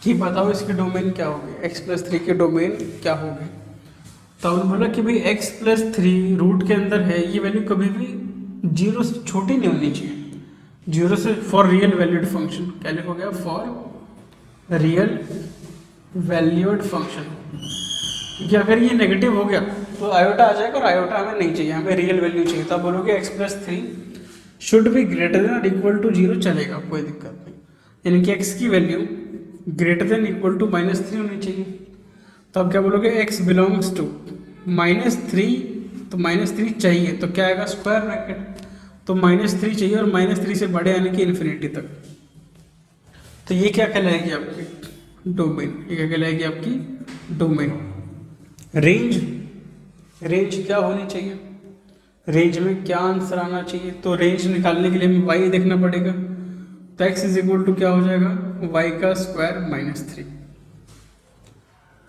कि बताओ इसके डोमेन क्या होगी, x प्लस 3 के डोमेन क्या होगी। तो उन्होंने बोला कि भाई x प्लस 3 रूट के अंदर है, ये वैल्यू कभी भी 0 से छोटी नहीं होनी चाहिए, 0 से फॉर रियल वैल्यूड फंक्शन। क्या लिखोगे, फॉर रियल वैल्यूड फंक्शन, क्योंकि अगर ये नेगेटिव हो गया तो आयोटा आ जाएगा, और आयोटा हमें नहीं चाहिए, हमें रियल वैल्यू चाहिए। तो आप बोलोगे x plus 3 should be greater than और इक्वल टू 0, चलेगा, कोई दिक्कत नहीं। यानी कि x की value greater than equal to -3 होनी चाहिए। तो आप क्या बोलोगे, x बिलोंग्स टू -3, तो -3 चाहिए, तो क्या आएगा, स्क्वायर ब्रैकेट, तो -3 चाहिए, और -3 से बड़े यानी कि इन्फिनिटी तक। तो ये क्या कहलाएगी आपकी डोमेन, ये क्या कहलाएगी आपकी डोमेन। रेंज, रेंज क्या होनी चाहिए, रेंज में क्या आंसर आना चाहिए। तो रेंज निकालने के लिए हमें y देखना पड़ेगा, तो x इज इक्वल टू क्या हो जाएगा, y का स्क्वायर -3।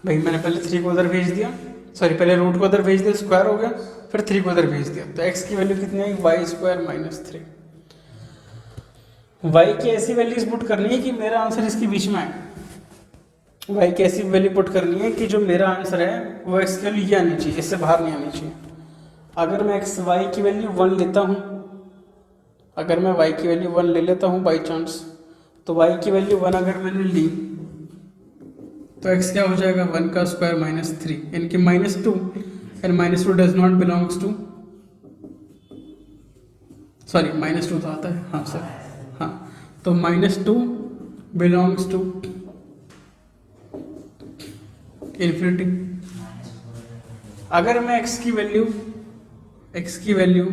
भाई मैंने पहले 3 को उधर भेज दिया, सॉरी पहले रूट को उधर भेज दिया, स्क्वायर हो गया, फिर 3 को उधर भेज दिया, तो x की वैल्यू कितनी आई, y स्क्वायर -3। y की ऐसी वैल्यूज पुट करनी है कि मेरा आंसर इसके बीच में आए, y की ऐसी वैल्यू पुट करनी है कि जो मेरा आंसर है वो x की वैल्यू ये आनी चाहिए, इससे बाहर नहीं आनी चाहिए। अगर मैं y की वैल्यू 1 लेता हूँ, अगर मैं y की वैल्यू 1 ले लेता हूँ बाई चांस, तो y की वैल्यू 1 अगर मैंने ली तो x क्या हो जाएगा, 1 का स्क्वायर -3, यानी कि -2, and -2 does not belongs to, sorry -2 तो आता है, हाँ सर, हाँ, तो -2 बिलोंग्स टू इन्फिनिटी। अगर मैं x की वैल्यू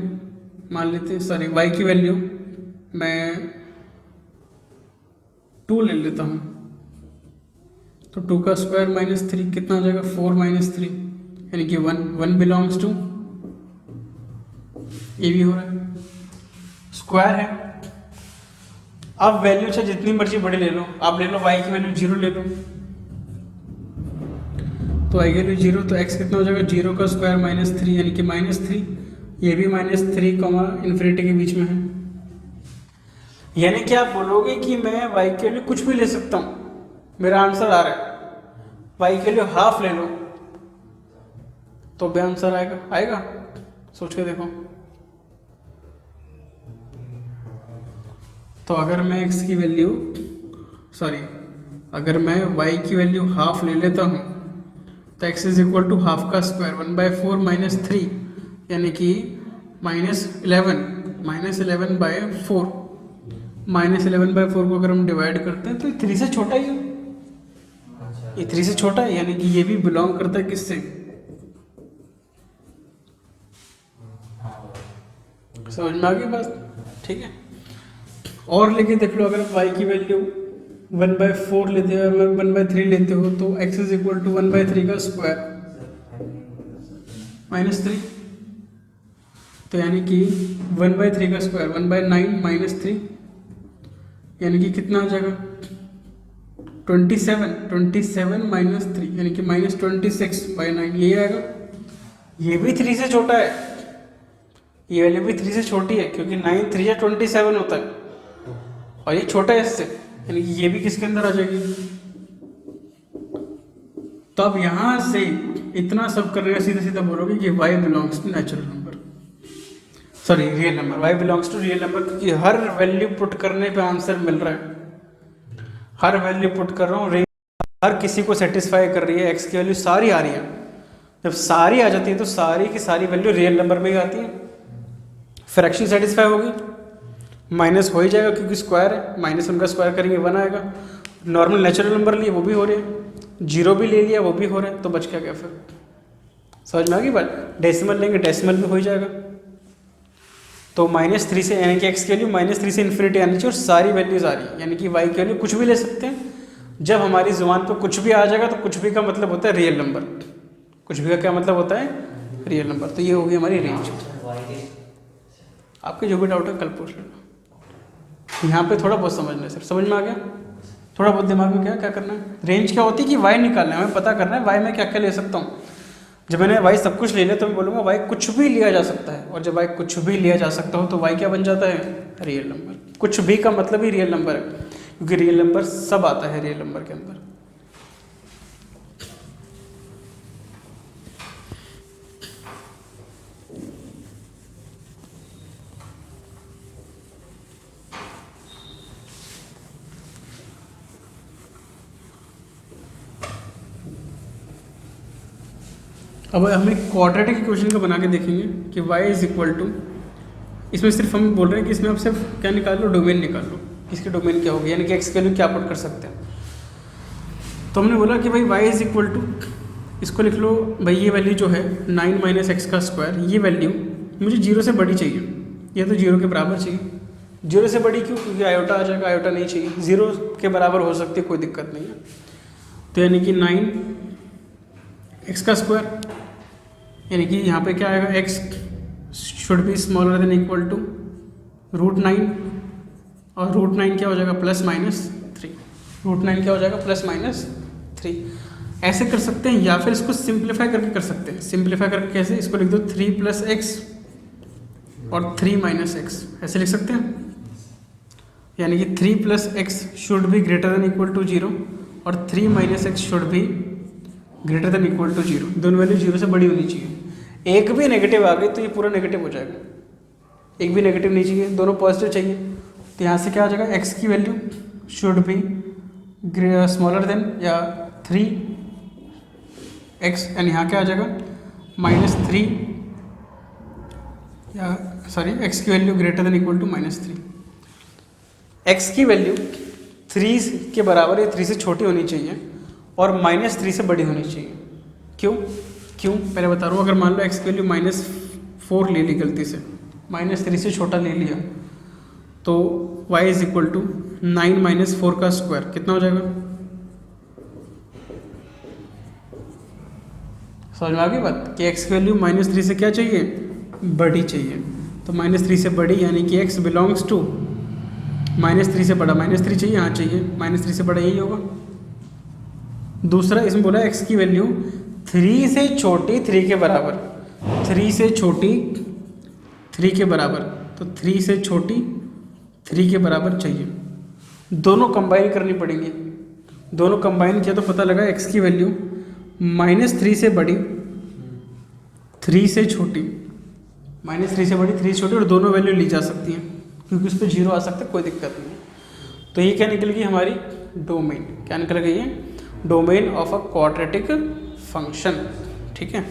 मान लेते हैं, सॉरी y की वैल्यू मैं 2 ले लेता हूँ, तो 2 का स्क्वायर -3 कितना हो जाएगा, 4 -3, यानी कि 1 बिलोंग्स टू, ये भी हो रहा है, स्क्वायर है। अब वैल्यू चाहे जितनी मर्जी बड़ी ले लो, आप ले लो y की वैल्यू 0 ले लो, तो y की वैल्यू 0, तो x कितना हो जाएगा, 0 का स्क्वायर -3, यानी कि -3, ये भी -3 कॉमा इन्फिनिटी के बीच में है। यानी कि आप बोलोगे कि मैं y के लिए कुछ भी ले सकता हूँ, मेरा आंसर आ रहा है, y के लिए हाफ ले लो तो भी आंसर आएगा, सोच के देखो। तो अगर मैं x की वैल्यू, सॉरी अगर मैं y की वैल्यू हाफ ले लेता हूँ, तो x is equal to half का स्क्वायर 1/4 -3, यानी कि -11/4, -11/4 को अगर हम डिवाइड करते हैं तो 3 से छोटा ही है, ये 3 से छोटा है, यानी कि ये भी बिलोंग करता है किससे, समझ में आ गई बात, ठीक है। और लेके देख लो, अगर y की वैल्यू 1/4 लेते हो, 1/3 लेते हो, तो x इज इक्वल टू 1/3 का स्क्वायर -3, तो यानी कि 1/3 का स्क्वायर 1/9 -3, यानी कि कितना हो जाएगा 27 -3, यानी कि -26/9, यही आएगा। ये भी 3 से छोटा है, ये वैल्यू भी 3 से छोटी है, क्योंकि 9 3 या 27 होता है, और ये छोटा है इससे, यानी कि ये भी किसके अंदर आ जाएगी। तो अब यहां से इतना सब करने का सीधा सीधा बोलोगे कि y belongs to natural number, sorry real number, y belongs to real number, क्योंकि हर वैल्यू पुट करने पे आंसर मिल रहा है, हर वैल्यू पुट कर रहा हूँ, रेंज हर किसी को सेटिस्फाई कर रही है, x की वैल्यू सारी आ रही है। जब सारी आ जाती है तो सारी की सारी वैल्यू रियल नंबर में ही आती है, फ्रैक्शन सेटिस्फाई होगी, माइनस हो ही जाएगा क्योंकि स्क्वायर है, माइनस उनका स्क्वायर करेंगे 1 आएगा। नॉर्मल नेचुरल नंबर लिए वो भी हो रहे हैं, जीरो भी ले लिया वो भी हो रहा है, तो बच क्या गया फिर, समझ में आ गई बात। डेसिमल लेंगे डेसिमल भी हो ही जाएगा, तो -3 से, यानी कि x की वैल्यू -3 से इन्फिनिटी आनी चाहिए, और सारी वैल्यूज आ रही है, यानी कि y की वैल्यू कुछ भी ले सकते हैं। जब हमारी जुबान पर कुछ भी आ जाएगा तो कुछ भी का मतलब होता है रियल नंबर, कुछ भी का क्या मतलब होता है रियल नंबर। तो ये होगी हमारी रेंज। आपके जो भी डाउट है कल पूछ लेना, यहाँ पे थोड़ा बहुत समझना है सर, समझ में आ गया, थोड़ा बहुत दिमाग में क्या क्या करना है। रेंज क्या होती है कि y निकालना है, हमें पता करना है y में क्या क्या ले सकता हूँ। जब मैंने y सब कुछ ले लिया तो मैं बोलूँगा y कुछ भी लिया जा सकता है, और जब y कुछ भी लिया जा सकता हो तो y क्या बन जाता है रियल नंबर। कुछ भी का मतलब ही रियल नंबर है, क्योंकि रियल नंबर सब आता है रियल नंबर के अंदर। अब हम एक क्वाड्रेटिक इक्वेशन का बना के देखेंगे कि y इज इक्वल टू, इसमें सिर्फ हम बोल रहे हैं कि इसमें आप सिर्फ क्या निकाल लो, डोमेन निकाल लो, इसकी डोमेन क्या होगी, यानी कि x की वैल्यू क्या पुट कर सकते हैं। तो हमने बोला कि भाई y इज इक्वल टू, इसको लिख लो भाई, ये वैल्यू जो है 9 - x का स्क्वायर, ये वैल्यू मुझे 0 से बड़ी चाहिए, ये तो 0 के बराबर चाहिए। 0 से बड़ी क्यों, क्योंकि आयोटा आ जाएगा, आयोटा नहीं चाहिए, 0 के बराबर हो सकती है, कोई दिक्कत नहीं है। तो यानी कि 9x का स्क्वायर, यानी कि यहाँ पे क्या आएगा, x should be smaller than equal to √9, और √9 क्या हो जाएगा +-3, √9 क्या हो जाएगा +-3। ऐसे कर सकते हैं, या फिर इसको सिंप्लीफाई करके कर सकते हैं। सिंप्लीफाई करके कैसे, इसको लिख दो 3 + x और 3 - x, ऐसे लिख सकते हैं। यानी कि 3 + x should be greater than equal to 0, और 3 - x should be greater than equal to 0। दोनों वैल्यू 0 से बड़ी होनी चाहिए। एक भी नेगेटिव आ गई तो ये पूरा नेगेटिव हो जाएगा, एक भी नेगेटिव नहीं चाहिए, दोनों पॉजिटिव चाहिए। तो यहाँ से क्या आ जाएगा, x की value should be smaller than या 3x, एंड यहाँ क्या आ जाएगा -3, या सॉरी x की value greater than equal to -3। x की वैल्यू 3 के बराबर या 3 से छोटी होनी चाहिए, और -3 से बड़ी होनी चाहिए। क्यों पहले बता रहा हूँ। अगर मान लो x की वैल्यू -4 ले ली गलती से, -3 से छोटा ले लिया, तो y इज इक्वल टू 9 - 4 का स्क्वायर कितना हो जाएगा, समझ में आ गई बात कि x की वैल्यू -3 से क्या चाहिए, बड़ी चाहिए। तो -3 से बड़ी, यानी कि x बिलोंग्स टू -3 से बड़ा, -3 चाहिए, यहाँ चाहिए -3 से बड़ा, यही होगा। दूसरा इसमें बोला x की वैल्यू 3 से छोटी 3 के बराबर, 3 से छोटी 3 के बराबर, तो 3 से छोटी 3 के बराबर चाहिए। दोनों कंबाइन करनी पड़ेंगी, दोनों कंबाइन किया तो पता लगा x की वैल्यू -3 से बड़ी 3 से छोटी, -3 से बड़ी 3 से छोटी, और दोनों वैल्यू ली जा सकती हैं क्योंकि उस पर 0 आ सकता है, कोई दिक्कत नहीं है। तो ये क्या निकल गई हमारी डोमेन, क्या निकल गई है, domain of a quadratic function, ठीक है।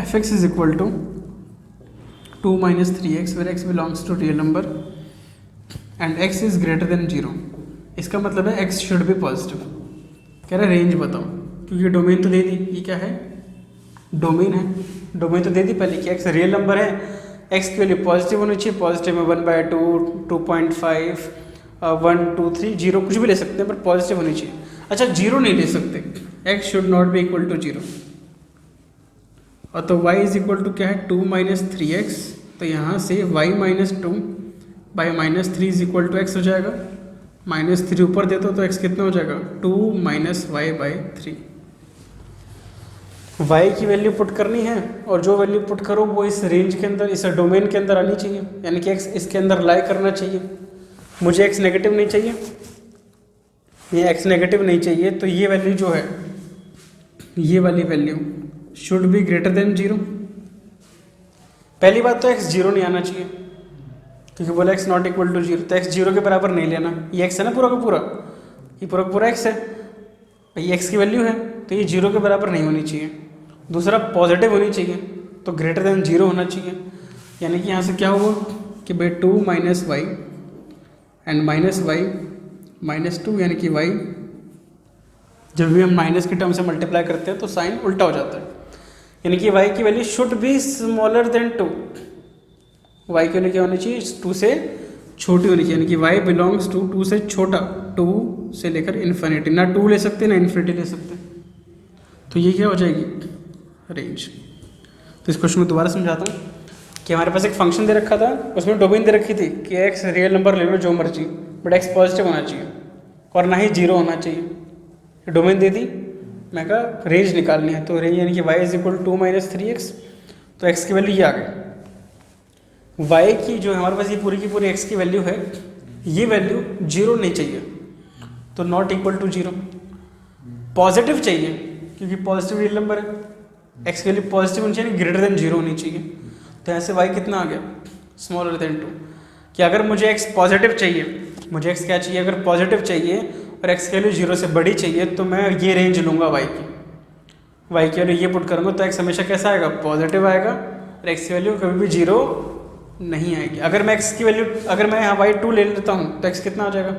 F x is equal to 2 minus 3x where x belongs to real number and x is greater than 0। इसका मतलब है x शुड बी पॉजिटिव। कह रहा है रेंज बताओ, क्योंकि डोमेन तो दे दी, ये क्या है डोमेन है, डोमेन तो दे दी पहले कि x रियल नंबर है, x की वैल्यू पॉजिटिव होनी चाहिए, पॉजिटिव में 1/2, 2.5, 1, 2, 3, 0 कुछ भी ले सकते हैं पर पॉजिटिव होनी चाहिए। अच्छा 0 नहीं ले सकते, x should not be equal to 0। और तो y इज इक्वल टू क्या है 2 माइनस 3x, तो यहाँ से y minus 2 by minus 3 is equal to x हो जाएगा। -3 ऊपर देते तो x कितना हो जाएगा 2 माइनस वाई बाई 3। y की वैल्यू पुट करनी है और जो वैल्यू पुट करो वो इस रेंज के अंदर, इस डोमेन के अंदर आनी चाहिए, यानी कि x इसके अंदर लाई करना चाहिए। मुझे x नेगेटिव नहीं चाहिए, ये x नेगेटिव नहीं चाहिए, तो ये वैल्यू जो है ये वाली value should be greater than 0। पहली बात तो x 0 नहीं आना चाहिए, क्योंकि बोला x नॉट इक्वल टू 0, तो x 0 के बराबर नहीं लेना। ये x है ना पूरा का पूरा, ये पूरा का पूरा x है, ये x की वैल्यू है, तो ये 0 के बराबर नहीं होनी चाहिए। दूसरा पॉजिटिव होनी चाहिए, तो ग्रेटर देन 0 होना चाहिए, यानी कि यहाँ से क्या हुआ कि भाई 2 minus y and minus y minus 2, यानी कि y जब भी हम माइनस के टर्म से मल्टीप्लाई करते हैं तो साइन उल्टा हो जाता है, यानी कि y की value should be smaller then 2। y की वैल्यू क्या होनी चाहिए 2 से छोटी होनी चाहिए, यानी कि y बिलोंग्स टू 2 से छोटा, 2 से लेकर इन्फिनिटी, ना 2 ले सकते ना इन्फिनिटी ले सकते, तो ये क्या हो जाएगी रेंज। तो इस क्वेश्चन को दोबारा समझाता हूँ कि हमारे पास एक फंक्शन दे रखा था, उसमें डोमेन दे रखी थी कि x रियल नंबर ले लो जो मर्जी, बट x पॉजिटिव होना चाहिए और ना ही 0 होना चाहिए। डोमेन दे दी, मैं कहा रेंज निकालनी है, तो रेंज यानी कि y is equal 2 minus 3x, तो x की वैल्यू ये आ गई। y की जो हमारे पास ये पूरी की पूरी x की वैल्यू है, ये वैल्यू 0 नहीं चाहिए, तो नॉट इक्वल टू 0। पॉजिटिव चाहिए क्योंकि पॉजिटिव रियल नंबर है, x की वैल्यू पॉजिटिव होनी चाहिए, ग्रेटर देन 0 होनी चाहिए, तो ऐसे y कितना आ गया स्मॉलर देन 2। कि अगर मुझे x पॉजिटिव चाहिए, मुझे x क्या चाहिए, अगर पॉजिटिव चाहिए और x की वैल्यू 0 से बड़ी चाहिए, तो मैं ये रेंज लूँगा y की वैल्यू ये पुट करूँगा, तो x हमेशा कैसा आएगा पॉजिटिव आएगा, और x की वैल्यू कभी भी 0 नहीं आएगी। अगर मैं x की वैल्यू, अगर मैं यहाँ y2 ले लेता हूँ तो x कितना आ जाएगा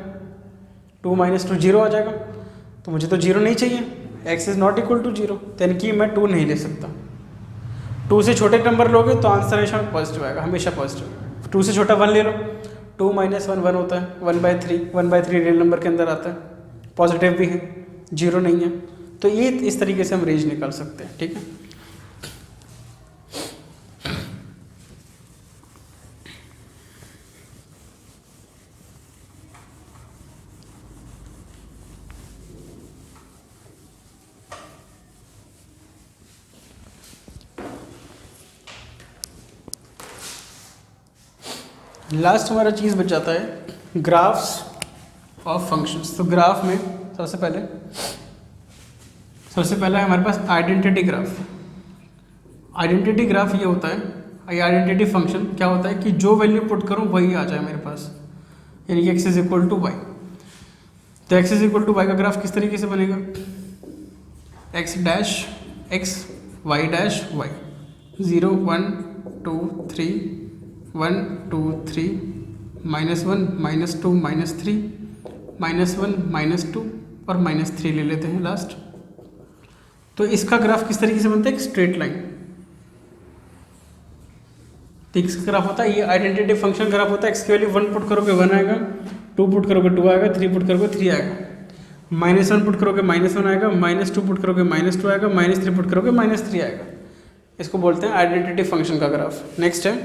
2 माइनस 2 0 आ जाएगा, तो मुझे तो 0 नहीं चाहिए, x is not equal to 0, यानी कि मैं 2 नहीं ले सकता। 2 से छोटे नंबर लोगे तो आंसर हमेशा पॉजिटिव आएगा, हमेशा पॉजिटिव। 2 से छोटा 1 ले लो, 2 माइनस 1 1 होता है, 1/3 रियल नंबर के अंदर आता है, पॉजिटिव भी है, 0 नहीं है, तो ये इस तरीके से हम रेंज निकाल सकते हैं। ठीक है, लास्ट हमारा चीज़ बच जाता है ग्राफ्स ऑफ फंक्शंस। तो ग्राफ में सबसे पहला है हमारे पास आइडेंटिटी ग्राफ। आइडेंटिटी ग्राफ ये होता है, ये आइडेंटिटी फंक्शन क्या होता है कि जो वैल्यू पुट करूँ वही आ जाए मेरे पास, यानी कि x is equal to y. तो x is equal to y का ग्राफ किस तरीके से बनेगा, x dash x y dash y, 0 1 2 3 1 2 3 -1 -2 -3 -1 -2 और -3 ले लेते हैं लास्ट। तो इसका ग्राफ किस तरीके से बनता है, एक स्ट्रेट लाइन। तो इसका ग्राफ होता है, ये आइडेंटिटी फंक्शन ग्राफ होता है, x की वैल्यू 1 पुट करोगे 1 आएगा, 2 पुट करोगे 2 आएगा, 3 पुट करोगे 3 आएगा, -1 पुट करोगे -1 आएगा, -2 पुट करोगे -2 आएगा, -3 पुट करोगे -3 आएगा। इसको बोलते हैं आइडेंटिटी फंक्शन का ग्राफ। नेक्स्ट है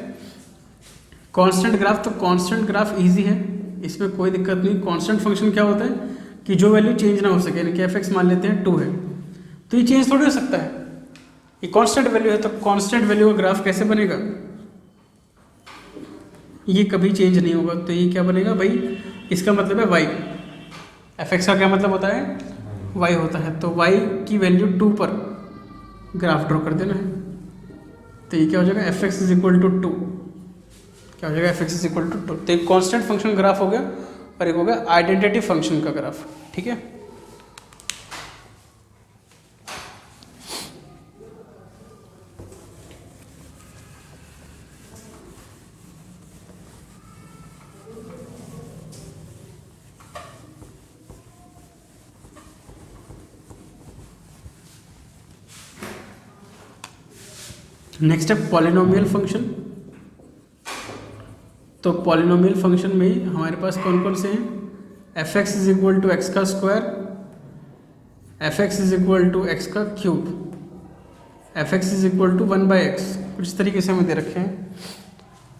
कांस्टेंट ग्राफ। तो कांस्टेंट ग्राफ इजी है, इसमें कोई दिक्कत नहीं। कांस्टेंट फंक्शन क्या होता है कि जो वैल्यू चेंज ना हो सके, यानी कि f(x) मान लेते हैं 2 है, तो ये चेंज थोड़ी हो सकता है, ये कांस्टेंट वैल्यू है, तो कांस्टेंट वैल्यू का ग्राफ कैसे बनेगा, ये कभी चेंज नहीं होगा, तो ये क्या बनेगा भाई, इसका मतलब है y। f(x) का क्या मतलब होता है, y होता है, तो y की वैल्यू 2 पर ग्राफ ड्रॉ कर देना है, तो ये क्या हो जाएगा f(x) इज इक्वल टू 2, क्या हो जाएगा f(x) इज इक्वल टू 2। तो एक कांस्टेंट फंक्शन ग्राफ हो गया और एक हो गया आइडेंटिटी फंक्शन का ग्राफ। ठीक है, नेक्स्ट है पॉलिनोमियल फंक्शन। तो पॉलिनोमियल फंक्शन में हमारे पास कौन कौन से हैं? F x is equal to X का square, F x is equal to X का cube, F x is equal to 1/x, कुछ इस तरीके से हमें दे रखे हैं।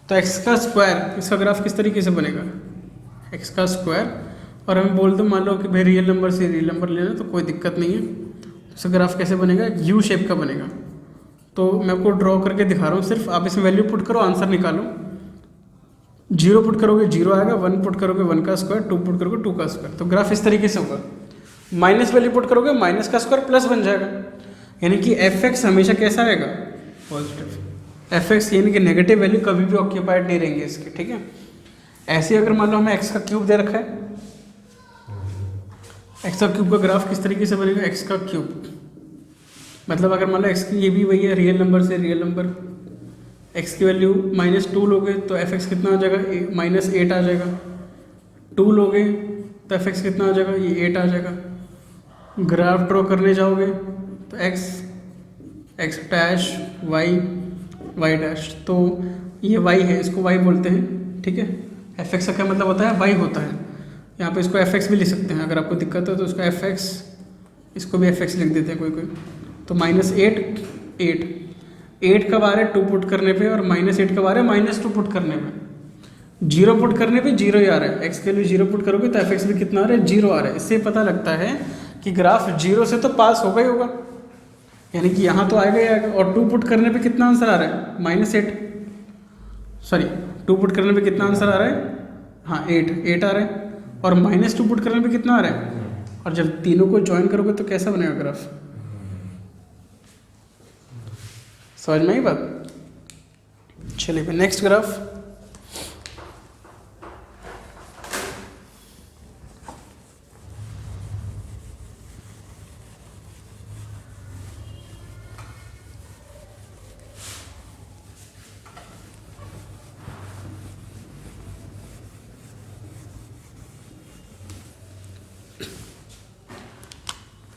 तो एक्स का स्क्वायर, इसका ग्राफ किस तरीके से बनेगा? एक्स का स्क्वायर, और हमें बोल दो मान लो कि भाई रियल नंबर से रियल नंबर लेना, तो कोई दिक्कत नहीं है। तो इसका ग्राफ कैसे बनेगा? यू शेप का बनेगा। तो मैं आपको ड्रॉ करके दिखा रहा हूँ, सिर्फ आप इसमें वैल्यू पुट करो, आंसर निकालो। 0 पुट करोगे 0 आएगा, 1 पुट करोगे 1 का स्क्वायर, 2 पुट करोगे 2 का स्क्वायर। तो ग्राफ इस तरीके से होगा। माइनस वैल्यू पुट करोगे माइनस का स्क्वायर प्लस बन जाएगा, यानी कि एफ एक्स हमेशा कैसा आएगा? पॉजिटिव। एफ एक्स यानी कि नेगेटिव वैल्यू कभी भी ऑक्यूपाइड नहीं रहेंगे इसके, ठीक है। ऐसे अगर मान लो हमें एक्स का क्यूब दे रखा है, एक्स का क्यूब का ग्राफ किस तरीके से बनेगा? एक्स का क्यूब मतलब अगर मान लो एक्स की ये भी वही है, रियल नंबर से रियल नंबर, एक्स की वैल्यू -2 लोगे तो एफ एक्स कितना आ जाएगा? -8 आ जाएगा। 2 लोगे तो एफ एक्स कितना आ जाएगा? ये 8 आ जाएगा। ग्राफ ड्रॉ करने जाओगे तो एक्स डैश वाई डैश, तो ये वाई है, इसको वाई बोलते हैं, ठीक है। एफ एक्स का क्या मतलब होता है? वाई होता है। यहाँ पे इसको एफ एक्स भी लिख सकते हैं, अगर आपको दिक्कत हो तो उसका एफ एक्स, इसको भी एफ एक्स लिख देते हैं कोई। तो -8 8 कब आ रहा है 2 पुट करने पे, और -8 कब आ रहा है -2 पुट करने पे। 0 पुट करने पे 0 ही आ रहा है, एक्स के लिए 0 पुट करोगे तो एफ एक्स भी कितना आ रहा है? 0 आ रहा है। इससे पता लगता है कि ग्राफ 0 से तो पास होगा ही होगा, यानी कि यहाँ तो आएगा ही आएगा। और 2 पुट करने पे कितना आंसर आ रहा है? -8, सॉरी 2 पुट करने पे कितना आंसर आ रहा है? हाँ 8 आ रहा है। और -2 पुट करने पे कितना आ रहा है? और जब तीनों को ज्वाइन करोगे तो कैसा बनेगा ग्राफ? समझ में आई बात? चलिए फिर नेक्स्ट ग्राफ।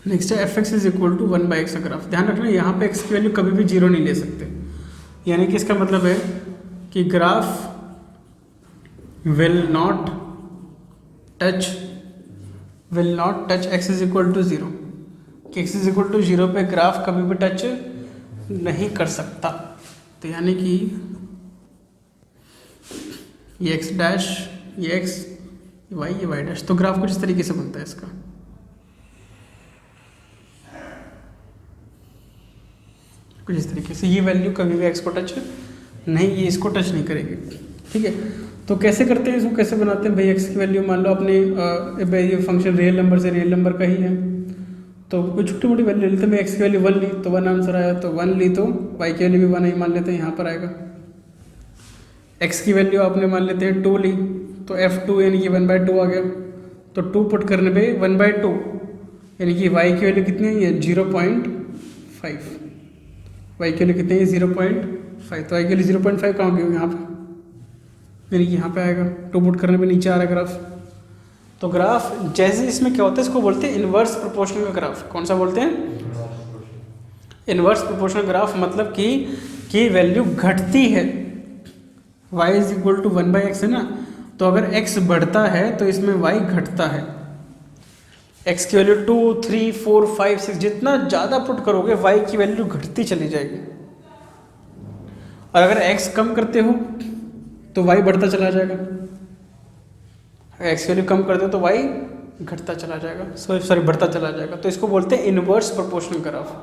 नेक्स्ट है f x is equal to 1/x का ग्राफ। ध्यान रखना यहाँ पे x की वैल्यू कभी भी 0 नहीं ले सकते, यानी कि इसका मतलब है कि graph will not touch x is equal to 0, कि x इज इक्वल टू 0 पे ग्राफ कभी भी टच नहीं कर सकता। तो यानी कि ये x डैश, ये x, ये y डैश, तो ग्राफ कुछ इस तरीके से बनता है इसका। कुछ इस तरीके से ये वैल्यू कभी भी x को टच नहीं, ये इसको टच नहीं करेगी, ठीक है। तो कैसे करते हैं इसको, कैसे बनाते हैं? भाई x की वैल्यू मान लो अपने भाई ये फंक्शन रियल नंबर से रियल नंबर का ही है, तो कोई छोटी मोटी वैल्यू लेते हैं। मैं x की वैल्यू 1 ली तो 1 आंसर आया, तो 1 ली तो y की वैल्यू भी 1 ही मान लेते हैं, यहाँ पर आएगा। x की वैल्यू आपने मान लेते हैं 2 ली तो f2 यानी कि 1/2 आ गया, तो 2 पुट करने पे 1/2 यानी कि y की वैल्यू कितनी है? ये 0.5, y के लिए कितने हैं? 0.5, तो y के लिए 0.5 कहाँ होगी? यहाँ पे, यानी कि यहाँ पे आएगा। 2 पुट करने पे नीचे आ रहा है ग्राफ। तो ग्राफ जैसे इसमें क्या होता है, इसको बोलते हैं इन्वर्स प्रोपोर्शनल का ग्राफ। कौन सा बोलते हैं? इन्वर्स प्रोपोर्शनल ग्राफ, मतलब कि वैल्यू घटती है। y is equal to 1/x है ना, तो अगर x बढ़ता है तो इसमें y घटता है। x की वैल्यू 2, 3, 4, 5, 6 जितना ज़्यादा पुट करोगे y की वैल्यू घटती चली जाएगी, और अगर x कम करते हो तो y बढ़ता चला जाएगा। अगर x की वैल्यू कम करते हो तो y घटता चला जाएगा, सॉरी बढ़ता चला जाएगा। तो इसको बोलते हैं इनवर्स प्रोपोर्शनल ग्राफ।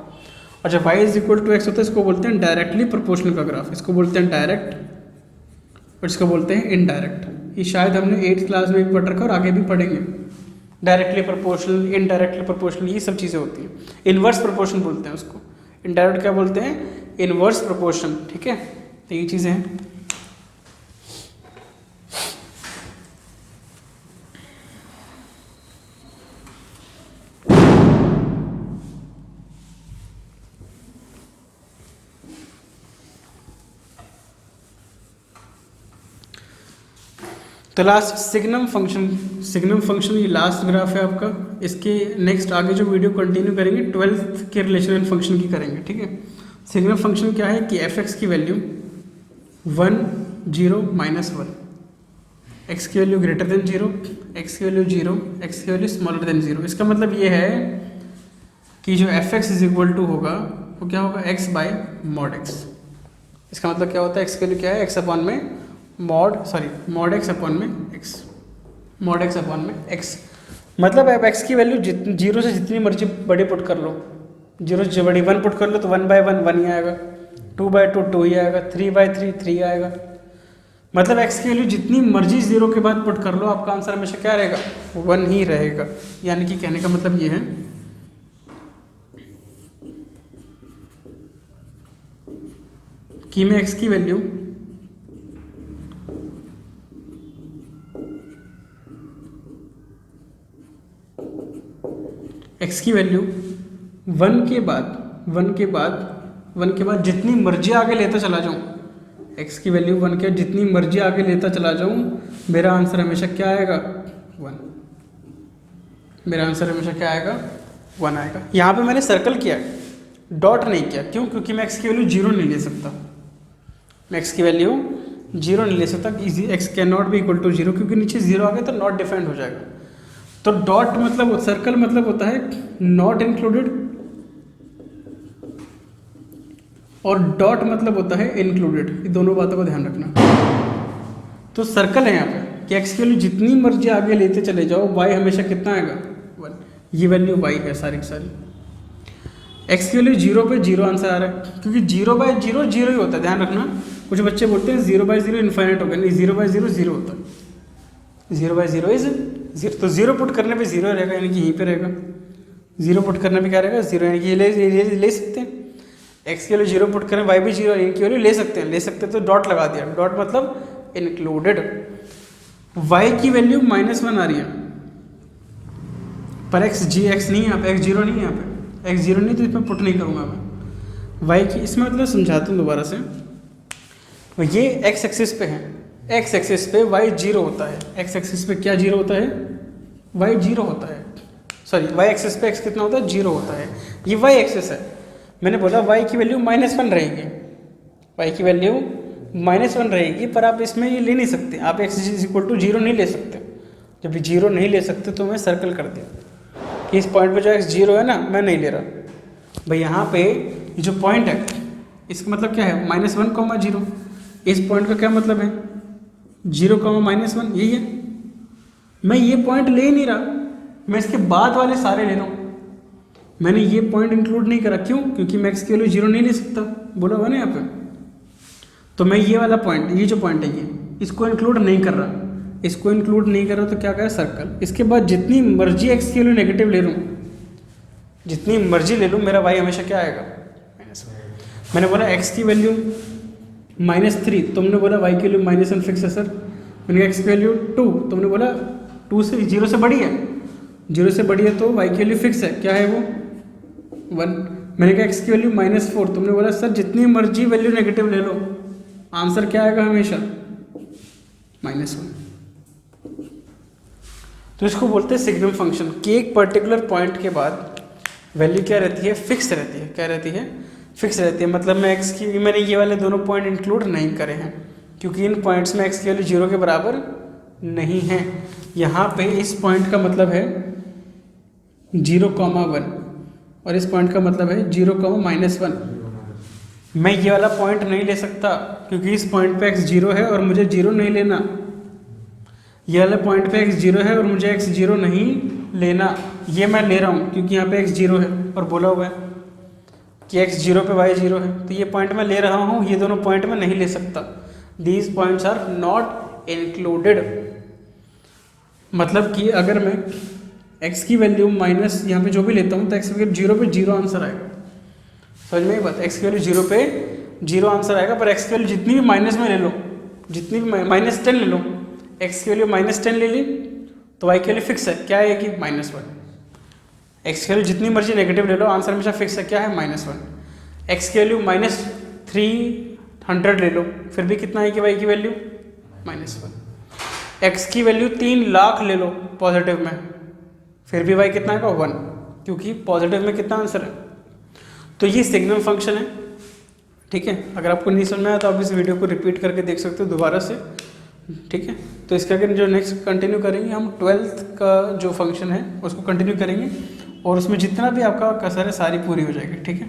और जब y is equal to x होता है इसको बोलते हैं डायरेक्टली प्रोपोर्शनल का ग्राफ। इसको बोलते हैं डायरेक्ट और इसको बोलते हैं इनडायरेक्ट। ये शायद हमने 8th क्लास में भी पढ़ रखा और आगे भी पढ़ेंगे। डायरेक्टली प्रोपोर्शनल, इनडायरेक्टली प्रोपोर्शनल, ये सब चीज़ें होती हैं। इन्वर्स प्रोपोर्शन बोलते हैं उसको, इनडायरेक्ट क्या बोलते हैं? इन्वर्स प्रोपोर्शन, ठीक है। तो ये चीज़ें हैं। तो लास्ट सिग्नम फंक्शन ये लास्ट ग्राफ है आपका। इसके नेक्स्ट आगे जो वीडियो कंटिन्यू करेंगे 12th के रिलेशन एंड फंक्शन की करेंगे, ठीक है। सिग्नम फंक्शन क्या है कि एफ एक्स की वैल्यू 1 0 -1, एक्स की वैल्यू ग्रेटर देन 0, एक्स की वैल्यू 0, एक्स की वैल्यू स्मॉलर देन 0। इसका मतलब ये है कि जो f x is equal to होगा वो क्या होगा x बाय मॉड x। इसका मतलब क्या होता है x की वैल्यू क्या है x अपॉन में मॉड x अपॉन में x, मॉड x अपॉन में x। मतलब अब x की वैल्यू जीरो से जितनी मर्जी बड़ी पुट कर लो, जीरो से बड़ी 1 पुट कर लो तो 1/1 1 ही आएगा, 2/2 2 ही आएगा, 3/3 3 आएगा। मतलब x की वैल्यू जितनी मर्जी जीरो के बाद पुट कर लो आपका आंसर हमेशा क्या रहेगा, 1 ही रहेगा। यानी कि कहने का मतलब ये है कि मैं x की वैल्यू वन के बाद जितनी मर्जी आगे लेता चला जाऊं, x की वैल्यू 1 के जितनी मर्जी आगे लेता चला जाऊं, मेरा आंसर हमेशा क्या आएगा, 1। मेरा आंसर हमेशा क्या आएगा, 1 आएगा। यहाँ पे मैंने सर्कल किया, डॉट नहीं किया। क्यों? क्योंकि मैं x की वैल्यू 0 नहीं ले सकता, मैं x की वैल्यू 0 नहीं ले सकता। x can not be equal to 0, क्योंकि नीचे 0 आ गया तो नॉट डिफाइंड हो जाएगा। तो डॉट मतलब सर्कल मतलब होता है नॉट इंक्लूडेड, और डॉट मतलब होता है इंक्लूडेड। ये दोनों बातों का ध्यान रखना। तो सर्कल है यहाँ पे कि x की वैल्यू जितनी मर्जी आगे लेते चले जाओ, y हमेशा कितना आएगा, 1। ये वैल्यू y है सारी की सारी। x की वैल्यू 0 पे 0 आंसर आ रहा है, क्योंकि 0/0 0 ही होता है। ध्यान रखना, कुछ बच्चे बोलते हैं 0/0 इन्फाइनाइट होगा, नहीं, 0/0 0 होता है। 0/0 इज 0। तो 0 पुट करने पे 0 रहेगा, यानी कि यहीं पे रहेगा। 0 पुट करने पे क्या रहेगा, 0, यानी कि ये ले सकते हैं। x की वैल्यू 0 पुट करें, y भी 0, इनकी वैल्यू ले सकते हैं तो डॉट लगा दिया। डॉट मतलब इंक्लूडेड। y की वैल्यू -1 आ रही है, पर x नहीं है यहाँ पे, x 0 नहीं है यहाँ पे, x 0 नहीं, तो इसमें पुट नहीं करूँगा मैं। y की इसमें मतलब समझाता हूँ दोबारा से। ये x एक्सिस पे है, x एक्सिस पे y 0 होता है। x एक्सिस पे क्या 0 होता है, y 0 होता है। सॉरी, y एक्सिस पे x कितना होता है, 0 होता है। ये y एक्सिस है। मैंने बोला y की वैल्यू -1 रहेगी, y की वैल्यू -1 रहेगी, पर आप इसमें ये ले नहीं सकते, आप x इक्वल टू 0 नहीं ले सकते। जब 0 नहीं ले सकते तो मैं सर्कल कर दिया कि इस पॉइंट पे जो x 0 है ना, मैं नहीं ले रहा भाई। यहाँ पे ये जो पॉइंट है इसका मतलब क्या है, -1, 0। इस पॉइंट का क्या मतलब है, 0, -1, यही है। मैं ये पॉइंट ले नहीं रहा, मैं इसके बाद वाले सारे ले रहा हूँ। मैंने ये पॉइंट इंक्लूड नहीं करा, क्यों? क्योंकि मैं x की वैल्यू 0 नहीं ले सकता, बोला हुआ ना यहाँ पे। तो मैं ये वाला पॉइंट, ये जो पॉइंट है ये, इसको इंक्लूड नहीं कर रहा। इसको इंक्लूड नहीं कर रहा तो क्या करें, सर्कल। इसके बाद जितनी मर्जी x की वैल्यू नेगेटिव ले लूँ, जितनी मर्जी ले लूँ, मेरा y हमेशा क्या आएगा, -1। मैंने बोला x की वैल्यू -3, तुमने बोला y की वैल्यू -1 फिक्स है सर। मैंने कहा x की वैल्यू 2, तुमने बोला 2 से 0 से बड़ी है, 0 से बड़ी है तो y की वैल्यू फिक्स है, क्या है वो, 1। मैंने कहा x की वैल्यू -4, तुमने बोला सर जितनी मर्जी वैल्यू नेगेटिव ले लो, आंसर क्या आएगा हमेशा, -1। तो इसको बोलते हैं सिग्नम फंक्शन कि एक पर्टिकुलर पॉइंट के बाद वैल्यू क्या रहती है, फिक्स रहती है। क्या रहती है, फिक्स रहती है। मतलब मैं x की, मैंने ये वाले दोनों पॉइंट इंक्लूड नहीं करे हैं, क्योंकि इन पॉइंट्स में x की वैल्यू 0 के बराबर नहीं है। यहाँ पे इस पॉइंट का मतलब है 0,1 और इस पॉइंट का मतलब है 0,-1। मैं ये वाला पॉइंट नहीं ले सकता, क्योंकि इस पॉइंट पे x 0 है और मुझे 0 नहीं लेना। ये वाले पॉइंट पे x 0 है और मुझे x 0 नहीं लेना। ये मैं ले रहा हूँ क्योंकि यहाँ पे x 0 है और बोला हुआ है कि x 0 पे y 0 है, तो ये पॉइंट मैं ले रहा हूँ। ये दोनों पॉइंट मैं नहीं ले सकता। These points are not included. मतलब कि अगर मैं x की वैल्यू माइनस यहाँ पे जो भी लेता हूँ तो x की वैल्यू 0 पे 0 आंसर आएगा। समझ में ये बात, x की वैल्यू 0 पे 0 आंसर आएगा, पर x की वैल्यू जितनी भी माइनस में ले लो, जितनी भी -10 ले लो, x की वैल्यू -10 ले ली तो y की वैल्यू फिक्स है, क्या है कि -1। x की वैल्यू जितनी मर्जी नेगेटिव ले लो, आंसर हमेशा फिक्स है, क्या है, -1। x की वैल्यू -300 ले लो, फिर भी कितना है कि y की वैल्यू -1। x की वैल्यू 3 लाख ले लो पॉजिटिव में, फिर भी y कितना आएगा, 1, क्योंकि पॉजिटिव में कितना आंसर है। तो ये सिग्नम फंक्शन है ठीक है। अगर आपको नहीं समझ में आया तो आप इस वीडियो को रिपीट करके देख सकते हो दोबारा से, ठीक है। तो इसका अगर जो नेक्स्ट कंटिन्यू करेंगे हम 12th का जो फंक्शन है उसको कंटिन्यू करेंगे और उसमें जितना भी आपका कसर है सारी पूरी हो जाएगी, ठीक है।